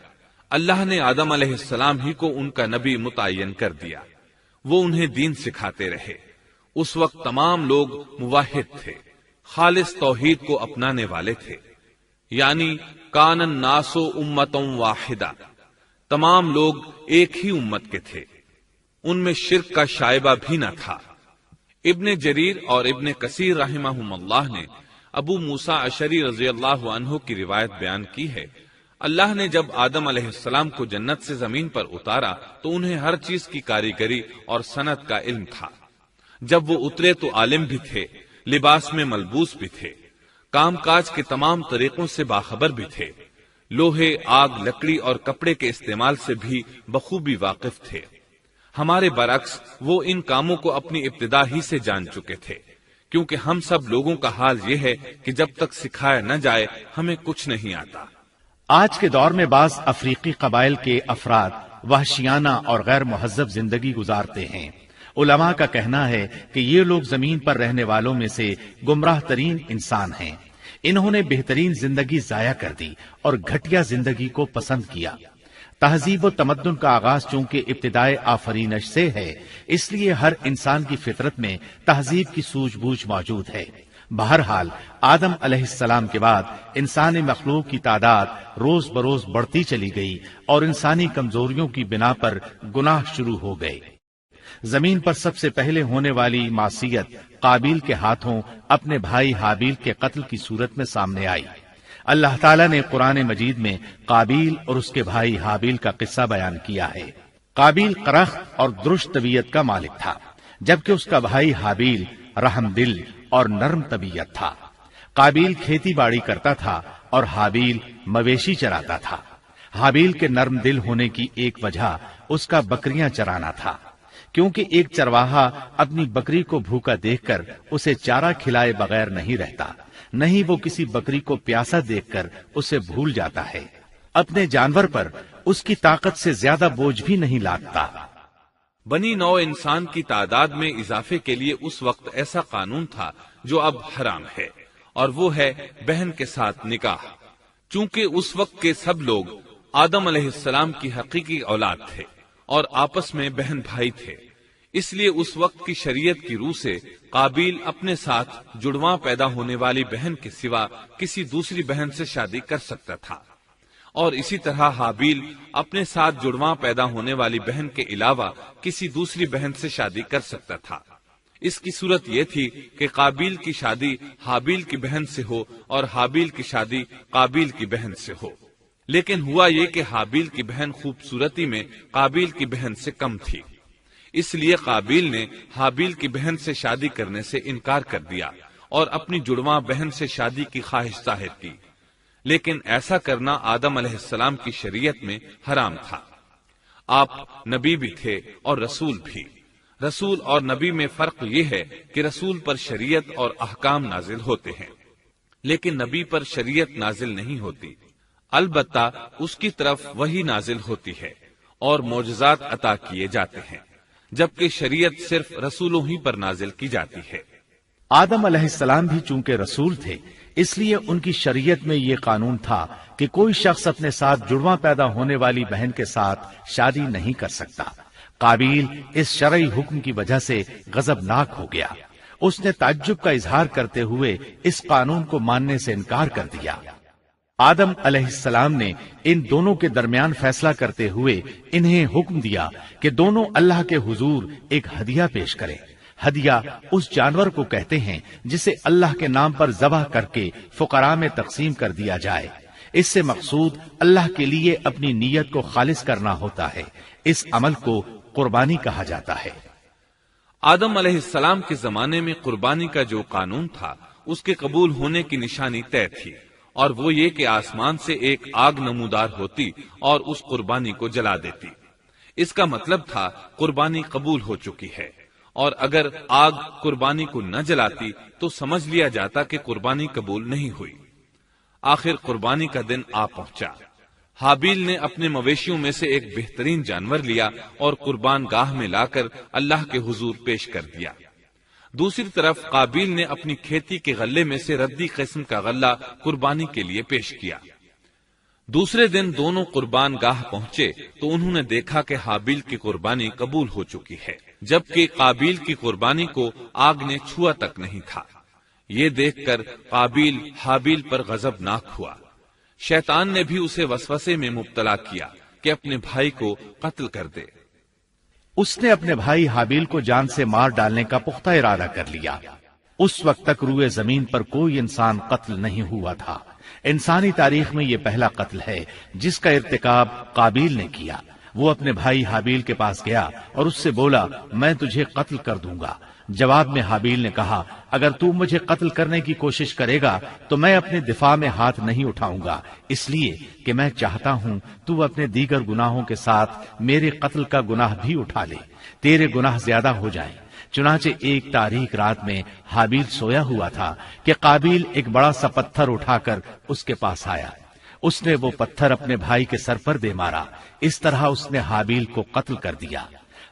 اللہ نے آدم علیہ السلام ہی کو ان کا نبی متعین کر دیا، وہ انہیں دین سکھاتے رہے۔ اس وقت تمام لوگ موحد تھے، خالص توحید کو اپنانے والے تھے، یعنی کان الناس امۃ واحدہ، تمام لوگ ایک ہی امت کے تھے، ان میں شرک کا شائبہ بھی نہ تھا۔ ابن جریر اور ابن کثیر رحمہم اللہ نے ابو موسیٰ اشعری رضی اللہ عنہ کی روایت بیان کی ہے، اللہ نے جب آدم علیہ السلام کو جنت سے زمین پر اتارا تو انہیں ہر چیز کی کاریگری اور صنعت کا علم تھا۔ جب وہ اترے تو عالم بھی تھے، لباس میں ملبوس بھی تھے، کام کاج کے تمام طریقوں سے باخبر بھی تھے، لوہے، آگ، لکڑی اور کپڑے کے استعمال سے بھی بخوبی واقف تھے۔ ہمارے برعکس وہ ان کاموں کو اپنی ابتدا ہی سے جان چکے تھے، کیونکہ ہم سب لوگوں کا حال یہ ہے کہ جب تک سکھایا نہ جائے ہمیں کچھ نہیں آتا۔ آج کے دور میں بعض افریقی قبائل کے افراد وحشیانہ اور غیر مہذب زندگی گزارتے ہیں۔ علماء کا کہنا ہے کہ یہ لوگ زمین پر رہنے والوں میں سے گمراہ ترین انسان ہیں۔ انہوں نے بہترین زندگی ضائع کر دی اور گھٹیا زندگی کو پسند کیا۔ تہذیب و تمدن کا آغاز چونکہ ابتدائے آفرینش سے ہے، اس لیے ہر انسان کی فطرت میں تہذیب کی سوجھ بوجھ موجود ہے۔ بہرحال آدم علیہ السلام کے بعد انسانی مخلوق کی تعداد روز بروز بڑھتی چلی گئی اور انسانی کمزوریوں کی بنا پر گناہ شروع ہو گئے۔ زمین پر سب سے پہلے ہونے والی معصیت قابیل کے ہاتھوں اپنے بھائی حابیل کے قتل کی صورت میں سامنے آئی۔ اللہ تعالیٰ نے قرآن مجید میں قابیل اور اس کے بھائی حابیل کا قصہ بیان کیا ہے۔ قابیل قرخت اور درشت طبیعت کا مالک تھا، جبکہ اس کا بھائی حابیل رحم دل اور نرم طبیعت تھا۔ قابیل کھیتی باڑی کرتا تھا اور حابیل مویشی چراتا تھا۔ حابیل کے نرم دل ہونے کی ایک وجہ اس کا بکریاں چرانا تھا، کیونکہ ایک چرواہا اپنی بکری کو بھوکا دیکھ کر اسے چارہ کھلائے بغیر نہیں رہتا، نہیں وہ کسی بکری کو پیاسا دیکھ کر اسے بھول جاتا ہے۔ اپنے جانور پر اس کی طاقت سے زیادہ بوجھ بھی نہیں لادتا۔ بنی نوع انسان کی تعداد میں اضافے کے لیے اس وقت ایسا قانون تھا جو اب حرام ہے، اور وہ ہے بہن کے ساتھ نکاح۔ چونکہ اس وقت کے سب لوگ آدم علیہ السلام کی حقیقی اولاد تھے اور آپس میں بہن بھائی تھے، اس لیے اس وقت کی شریعت کی روح سے قابیل اپنے ساتھ جڑواں پیدا ہونے والی بہن کے سوا کسی دوسری بہن سے شادی کر سکتا تھا، اور اسی طرح حابیل اپنے ساتھ جڑواں پیدا ہونے والی بہن کے علاوہ کسی دوسری بہن سے شادی کر سکتا تھا۔ اس کی صورت یہ تھی کہ قابیل کی شادی حابیل کی بہن سے ہو اور حابیل کی شادی قابیل کی بہن سے ہو، لیکن ہوا یہ کہ حابیل کی بہن خوبصورتی میں قابیل کی بہن سے کم تھی، اس لیے قابیل نے حابیل کی بہن سے شادی کرنے سے انکار کر دیا اور اپنی جڑواں بہن سے شادی کی خواہش ظاہر کی، لیکن ایسا کرنا آدم علیہ السلام کی شریعت میں حرام تھا۔ آپ نبی بھی تھے اور رسول بھی۔ رسول اور نبی میں فرق یہ ہے کہ رسول پر شریعت اور احکام نازل ہوتے ہیں، لیکن نبی پر شریعت نازل نہیں ہوتی، البتہ اس کی طرف وحی نازل ہوتی ہے اور معجزات عطا کیے جاتے ہیں، جبکہ شریعت صرف رسولوں ہی پر نازل کی جاتی ہے۔ آدم علیہ السلام بھی چونکہ رسول تھے، اس لیے ان کی شریعت میں یہ قانون تھا کہ کوئی شخص اپنے ساتھ جڑواں پیدا ہونے والی بہن کے ساتھ شادی نہیں کر سکتا۔ قابیل اس شرعی حکم کی وجہ سے غضبناک ہو گیا، اس نے تعجب کا اظہار کرتے ہوئے اس قانون کو ماننے سے انکار کر دیا۔ آدم علیہ السلام نے ان دونوں کے درمیان فیصلہ کرتے ہوئے انہیں حکم دیا کہ دونوں اللہ کے حضور ایک ہدیہ پیش کریں۔ ہدیہ اس جانور کو کہتے ہیں جسے اللہ کے نام پر ذبح کر کے فقراء میں تقسیم کر دیا جائے۔ اس سے مقصود اللہ کے لیے اپنی نیت کو خالص کرنا ہوتا ہے۔ اس عمل کو قربانی کہا جاتا ہے۔ آدم علیہ السلام کے زمانے میں قربانی کا جو قانون تھا اس کے قبول ہونے کی نشانی طے تھی، اور وہ یہ کہ آسمان سے ایک آگ نمودار ہوتی اور اس قربانی کو جلا دیتی۔ اس کا مطلب تھا قربانی قبول ہو چکی ہے، اور اگر آگ قربانی کو نہ جلاتی تو سمجھ لیا جاتا کہ قربانی قبول نہیں ہوئی۔ آخر قربانی کا دن آ پہنچا۔ حابیل نے اپنے مویشیوں میں سے ایک بہترین جانور لیا اور قربان گاہ میں لا کر اللہ کے حضور پیش کر دیا۔ دوسری طرف قابیل نے اپنی کھیتی کے غلے میں سے ردی قسم کا غلہ قربانی کے لیے پیش کیا۔ دوسرے دن دونوں قربان گاہ پہنچے تو انہوں نے دیکھا کہ حابیل کی قربانی قبول ہو چکی ہے، جبکہ قابیل کی قربانی کو آگ نے چھوا تک نہیں تھا۔ یہ دیکھ کر قابیل حابیل پر غضبناک ہوا۔ شیطان نے بھی اسے وسوسے میں مبتلا کیا کہ اپنے بھائی کو قتل کر دے۔ اس نے اپنے بھائی حابیل کو جان سے مار ڈالنے کا پختہ ارادہ کر لیا۔ اس وقت تک روئے زمین پر کوئی انسان قتل نہیں ہوا تھا۔ انسانی تاریخ میں یہ پہلا قتل ہے جس کا ارتکاب قابیل نے کیا۔ وہ اپنے بھائی حابیل کے پاس گیا اور اس سے بولا، میں تجھے قتل کر دوں گا۔ جواب میں حابیل نے کہا، اگر تو مجھے قتل کرنے کی کوشش کرے گا تو میں اپنے دفاع میں ہاتھ نہیں اٹھاؤں گا، اس لیے کہ میں چاہتا ہوں تو اپنے دیگر گناہوں کے ساتھ میرے قتل کا گناہ بھی اٹھا لے، تیرے گناہ زیادہ ہو جائیں۔ چنانچہ ایک تاریک رات میں حابیل سویا ہوا تھا کہ قابیل ایک بڑا سا پتھر اٹھا کر اس کے پاس آیا۔ اس نے وہ پتھر اپنے بھائی کے سر پر دے مارا۔ اس طرح اس نے حابیل کو قتل کر دیا،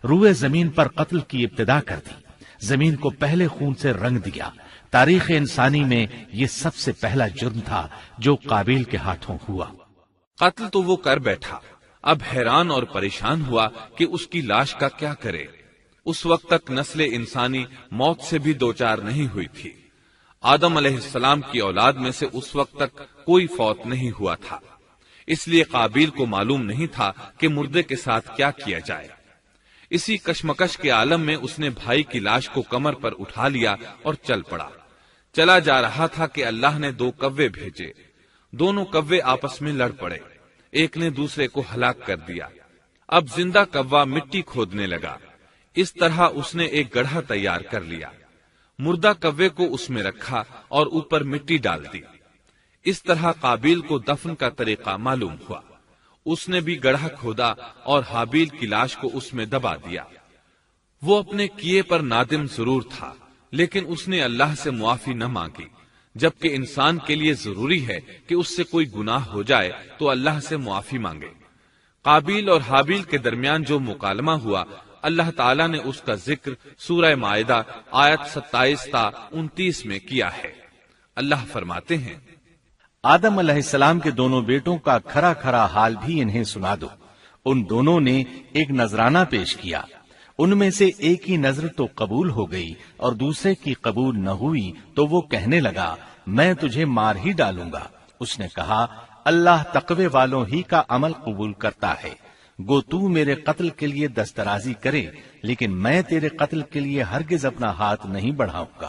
روئے زمین پر قتل کی ابتدا کر دی، زمین کو پہلے خون سے رنگ دیا۔ تاریخ انسانی میں یہ سب سے پہلا جرم تھا جو قابیل کے ہاتھوں ہوا۔ قتل تو وہ کر بیٹھا، اب حیران اور پریشان ہوا کہ اس کی لاش کا کیا کرے۔ اس وقت تک نسل انسانی موت سے بھی دوچار نہیں ہوئی تھی۔ آدم علیہ السلام کی اولاد میں سے اس وقت تک کوئی فوت نہیں ہوا تھا، اس لیے قابیل کو معلوم نہیں تھا کہ مردے کے ساتھ کیا کیا جائے۔ اسی کشمکش کے عالم میں اس نے بھائی کی لاش کو کمر پر اٹھا لیا اور چل پڑا۔ چلا جا رہا تھا کہ اللہ نے 2 کوے بھیجے۔ دونوں کوے آپس میں لڑ پڑے، ایک نے دوسرے کو ہلاک کر دیا۔ اب زندہ کوا مٹی کھودنے لگا۔ اس طرح اس نے ایک گڑھا تیار کر لیا، مردہ کوے کو اس میں رکھا اور اوپر مٹی ڈال دی۔ اس طرح قابیل کو دفن کا طریقہ معلوم ہوا۔ اس نے بھی گڑھا کھودا اور حابیل کی لاش کو اس میں دبا دیا۔ وہ اپنے کیے پر نادم ضرور تھا، لیکن اس نے اللہ سے معافی نہ مانگی، جبکہ انسان کے لیے ضروری ہے کہ اس سے کوئی گناہ ہو جائے تو اللہ سے معافی مانگے۔ قابیل اور حابیل کے درمیان جو مکالمہ ہوا، اللہ تعالیٰ نے اس کا ذکر سورہ مائدہ آیت 27 تا 29 میں کیا ہے۔ اللہ فرماتے ہیں، آدم علیہ السلام کے دونوں بیٹوں کا کھرا کھرا حال بھی انہیں سنا دو۔ ان دونوں نے ایک نذرانہ پیش کیا، ان میں سے ایک کی نذر تو قبول ہو گئی اور دوسرے کی قبول نہ ہوئی تو وہ کہنے لگا، میں تجھے مار ہی ڈالوں گا۔ اس نے کہا، اللہ تقوی والوں ہی کا عمل قبول کرتا ہے، گو تو میرے قتل کے لیے دسترازی کرے، لیکن میں تیرے قتل کے لیے ہرگز اپنا ہاتھ نہیں بڑھاؤں گا۔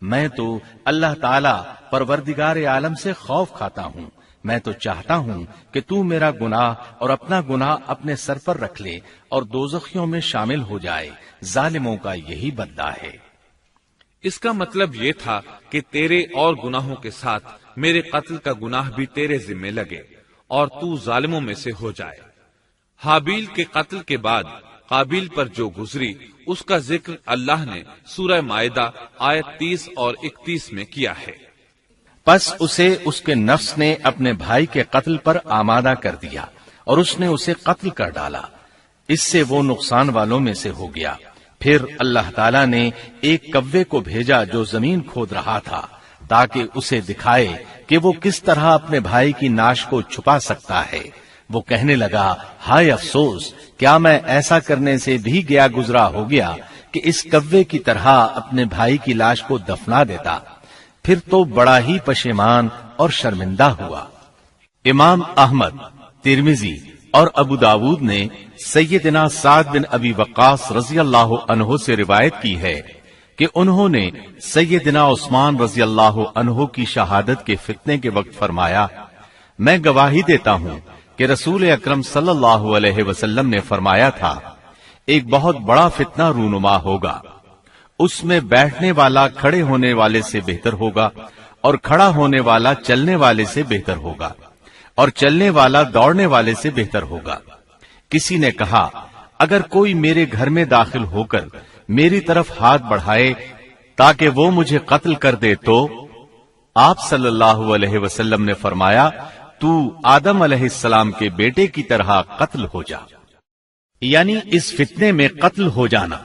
میں تو اللہ تعالی پروردگار عالم سے خوف کھاتا ہوں۔ میں تو چاہتا ہوں کہ تو میرا گناہ اور اپنا گناہ اپنے سر پر رکھ لے اور دوزخیوں میں شامل ہو جائے۔ ظالموں کا یہی بدلہ ہے۔ اس کا مطلب یہ تھا کہ تیرے اور گناہوں کے ساتھ میرے قتل کا گناہ بھی تیرے ذمہ لگے اور تو ظالموں میں سے ہو جائے۔ حابیل کے قتل کے بعد قابیل پر جو گزری اس کا ذکر اللہ نے سورہ مائدہ آیت 30 اور 31 میں کیا ہے۔ پس اسے اس کے نفس نے اپنے بھائی کے قتل پر آمادہ کر دیا اور اس نے اسے قتل کر ڈالا، اس سے وہ نقصان والوں میں سے ہو گیا۔ پھر اللہ تعالیٰ نے ایک کوے کو بھیجا جو زمین کھود رہا تھا تاکہ اسے دکھائے کہ وہ کس طرح اپنے بھائی کی ناش کو چھپا سکتا ہے۔ وہ کہنے لگا، ہائے افسوس، کیا میں ایسا کرنے سے بھی گیا گزرا ہو گیا کہ اس کوے کی طرح اپنے بھائی کی لاش کو دفنا دیتا۔ پھر تو بڑا ہی پشیمان اور شرمندہ ہوا۔ امام احمد، ترمذی اور ابو داود نے سیدنا سعد بن ابی وقاص رضی اللہ عنہ سے روایت کی ہے کہ انہوں نے سیدنا عثمان رضی اللہ عنہ کی شہادت کے فتنے کے وقت فرمایا، میں گواہی دیتا ہوں کہ رسول اکرم صلی اللہ علیہ وسلم نے فرمایا تھا، ایک بہت بڑا فتنہ رونما ہوگا، اس میں بیٹھنے والا کھڑے ہونے والے سے بہتر ہوگا اور کھڑا ہونے والا چلنے والے سے بہتر ہوگا اور چلنے والا دوڑنے والے سے بہتر ہوگا۔ کسی نے کہا، اگر کوئی میرے گھر میں داخل ہو کر میری طرف ہاتھ بڑھائے تاکہ وہ مجھے قتل کر دے تو آپ صلی اللہ علیہ وسلم نے فرمایا، تو آدم علیہ السلام کے بیٹے کی طرح قتل ہو جا۔ یعنی اس فتنے میں قتل ہو جانا۔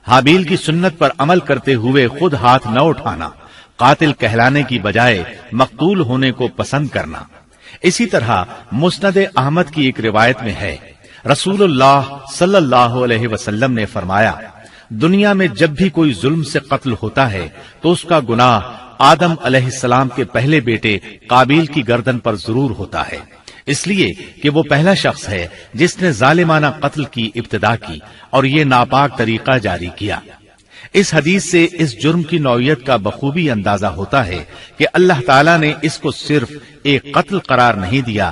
حابیل کی سنت پر عمل کرتے ہوئے خود ہاتھ نہ اٹھانا، قاتل کہلانے کی بجائے مقتول ہونے کو پسند کرنا۔ اسی طرح مسند احمد کی ایک روایت میں ہے، رسول اللہ صلی اللہ علیہ وسلم نے فرمایا، دنیا میں جب بھی کوئی ظلم سے قتل ہوتا ہے تو اس کا گناہ آدم علیہ السلام کے پہلے بیٹے قابیل کی گردن پر ضرور ہوتا ہے، اس لیے کہ وہ پہلا شخص ہے جس نے ظالمانہ قتل کی ابتدا کی اور یہ ناپاک طریقہ جاری کیا۔ اس حدیث سے اس جرم کی نوعیت کا بخوبی اندازہ ہوتا ہے کہ اللہ تعالیٰ نے اس کو صرف ایک قتل قرار نہیں دیا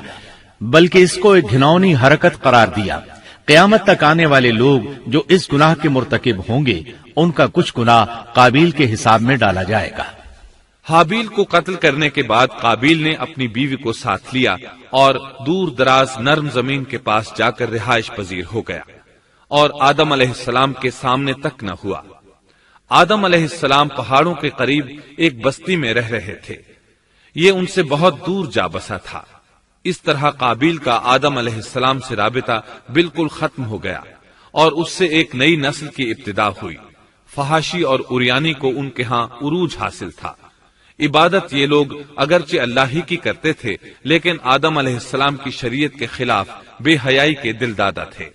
بلکہ اس کو ایک گھناؤنی حرکت قرار دیا۔ قیامت تک آنے والے لوگ جو اس گناہ کے مرتکب ہوں گے ان کا کچھ گناہ قابیل کے حساب میں ڈالا جائے گا۔ حابیل کو قتل کرنے کے بعد قابیل نے اپنی بیوی کو ساتھ لیا اور دور دراز نرم زمین کے پاس جا کر رہائش پذیر ہو گیا اور آدم علیہ السلام کے سامنے تک نہ ہوا۔ آدم علیہ السلام پہاڑوں کے قریب ایک بستی میں رہ رہے تھے، یہ ان سے بہت دور جا بسا تھا۔ اس طرح قابیل کا آدم علیہ السلام سے رابطہ بالکل ختم ہو گیا اور اس سے ایک نئی نسل کی ابتدا ہوئی۔ فحاشی اور اریانی کو ان کے ہاں عروج حاصل تھا۔ عبادت یہ لوگ اگرچہ اللہ ہی کی کرتے تھے لیکن آدم علیہ السلام کی شریعت کے خلاف بے حیائی کے دل دادا تھے۔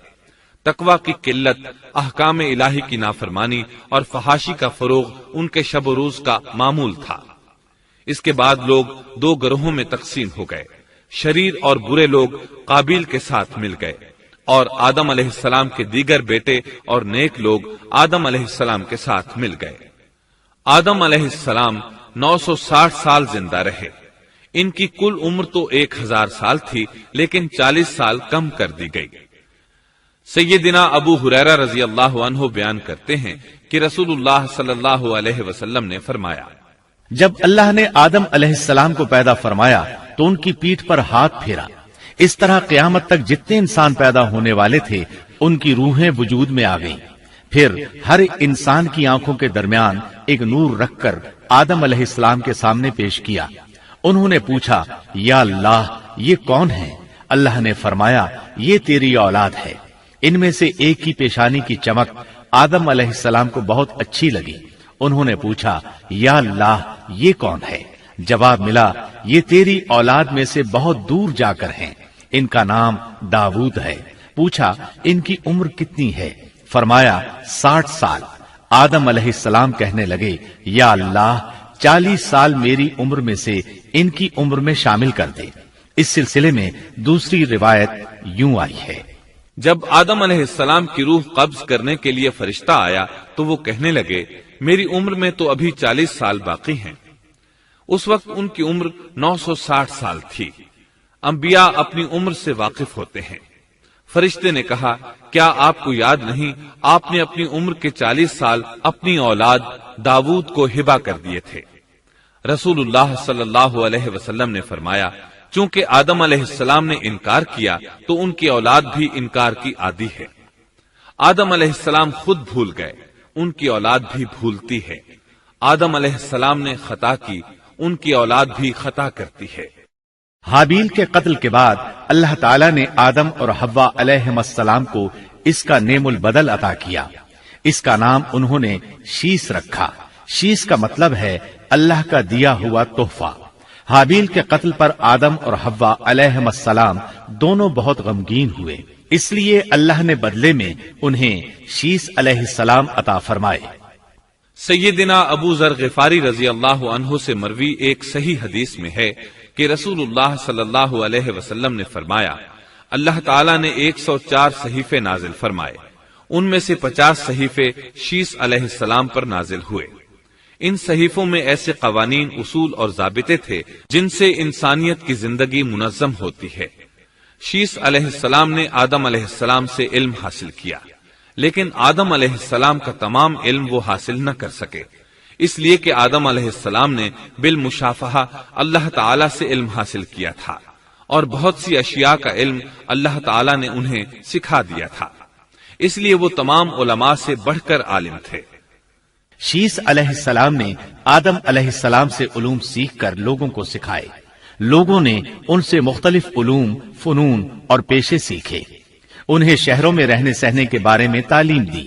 تقوی کی قلت، احکام الہی کی نافرمانی اور فحاشی کا فروغ ان کے شب و روز کا معمول تھا۔ اس کے بعد لوگ دو گروہوں میں تقسیم ہو گئے، شریر اور برے لوگ قابیل کے ساتھ مل گئے اور آدم علیہ السلام کے دیگر بیٹے اور نیک لوگ آدم علیہ السلام کے ساتھ مل گئے۔ آدم علیہ السلام 960 سال زندہ رہے۔ ان کی کل عمر تو 1000 سال تھی لیکن 40 سال کم کر دی گئی۔ سیدنا ابو ہریرہ رضی اللہ عنہ بیان کرتے ہیں کہ رسول اللہ صلی اللہ علیہ وسلم نے فرمایا، جب اللہ نے آدم علیہ السلام کو پیدا فرمایا تو ان کی پیٹھ پر ہاتھ پھیرا، اس طرح قیامت تک جتنے انسان پیدا ہونے والے تھے ان کی روحیں وجود میں آ گئیں۔ پھر ہر انسان کی آنکھوں کے درمیان ایک نور رکھ کر آدم علیہ السلام کے سامنے پیش کیا۔ انہوں نے پوچھا، یا اللہ یہ کون ہے؟ اللہ نے فرمایا، یہ تیری اولاد ہے۔ ان میں سے ایک کی پیشانی کی چمک آدم علیہ السلام کو بہت اچھی لگی۔ انہوں نے پوچھا، یا اللہ یہ کون ہے؟ جواب ملا، یہ تیری اولاد میں سے بہت دور جا کر ہیں، ان کا نام داؤد ہے۔ پوچھا، ان کی عمر کتنی ہے؟ فرمایا 60 سال۔ آدم علیہ السلام کہنے لگے، یا اللہ 40 سال میری عمر میں سے ان کی عمر میں شامل کر دے۔ اس سلسلے میں دوسری روایت یوں آئی ہے، جب آدم علیہ السلام کی روح قبض کرنے کے لیے فرشتہ آیا تو وہ کہنے لگے، میری عمر میں تو ابھی 40 سال باقی ہیں۔ اس وقت ان کی عمر 960 سال تھی۔ انبیاء اپنی عمر سے واقف ہوتے ہیں۔ فرشتے نے کہا، کیا آپ کو یاد نہیں آپ نے اپنی عمر کے 40 سال اپنی اولاد داؤد کو ہبہ کر دیے تھے؟ رسول اللہ صلی اللہ علیہ وسلم نے فرمایا، چونکہ آدم علیہ السلام نے انکار کیا تو ان کی اولاد بھی انکار کی عادی ہے۔ آدم علیہ السلام خود بھول گئے، ان کی اولاد بھی بھولتی ہے۔ آدم علیہ السلام نے خطا کی، ان کی اولاد بھی خطا کرتی ہے۔ حابیل کے قتل کے بعد اللہ تعالیٰ نے آدم اور حوا علیہ السلام کو اس کا نعم البدل عطا کیا۔ اس کا نام انہوں نے شیس رکھا۔ شیس کا مطلب ہے اللہ کا دیا ہوا تحفہ۔ حابیل کے قتل پر آدم اور حوا علیہ السلام دونوں بہت غمگین ہوئے، اس لیے اللہ نے بدلے میں انہیں شیس علیہ السلام عطا فرمائے۔ سیدنا ابو ذر غفاری رضی اللہ عنہ سے مروی ایک صحیح حدیث میں ہے کہ رسول اللہ صلی اللہ علیہ وسلم نے فرمایا، اللہ تعالیٰ نے 104 صحیفے نازل فرمائے، ان میں سے 50 صحیفے شیس علیہ السلام پر نازل ہوئے۔ ان صحیفوں میں ایسے قوانین، اصول اور ضابطے تھے جن سے انسانیت کی زندگی منظم ہوتی ہے۔ شیس علیہ السلام نے آدم علیہ السلام سے علم حاصل کیا، لیکن آدم علیہ السلام کا تمام علم وہ حاصل نہ کر سکے، اس لیے کہ آدم علیہ السلام نے بالمشافہہ اللہ تعالی سے علم حاصل کیا تھا اور بہت سی اشیاء کا علم اللہ تعالی نے انہیں سکھا دیا تھا، اس لیے وہ تمام علماء سے بڑھ کر عالم تھے۔ شیس علیہ السلام نے آدم علیہ السلام سے علوم سیکھ کر لوگوں کو سکھائے۔ لوگوں نے ان سے مختلف علوم، فنون اور پیشے سیکھے۔ انہیں شہروں میں رہنے سہنے کے بارے میں تعلیم دی۔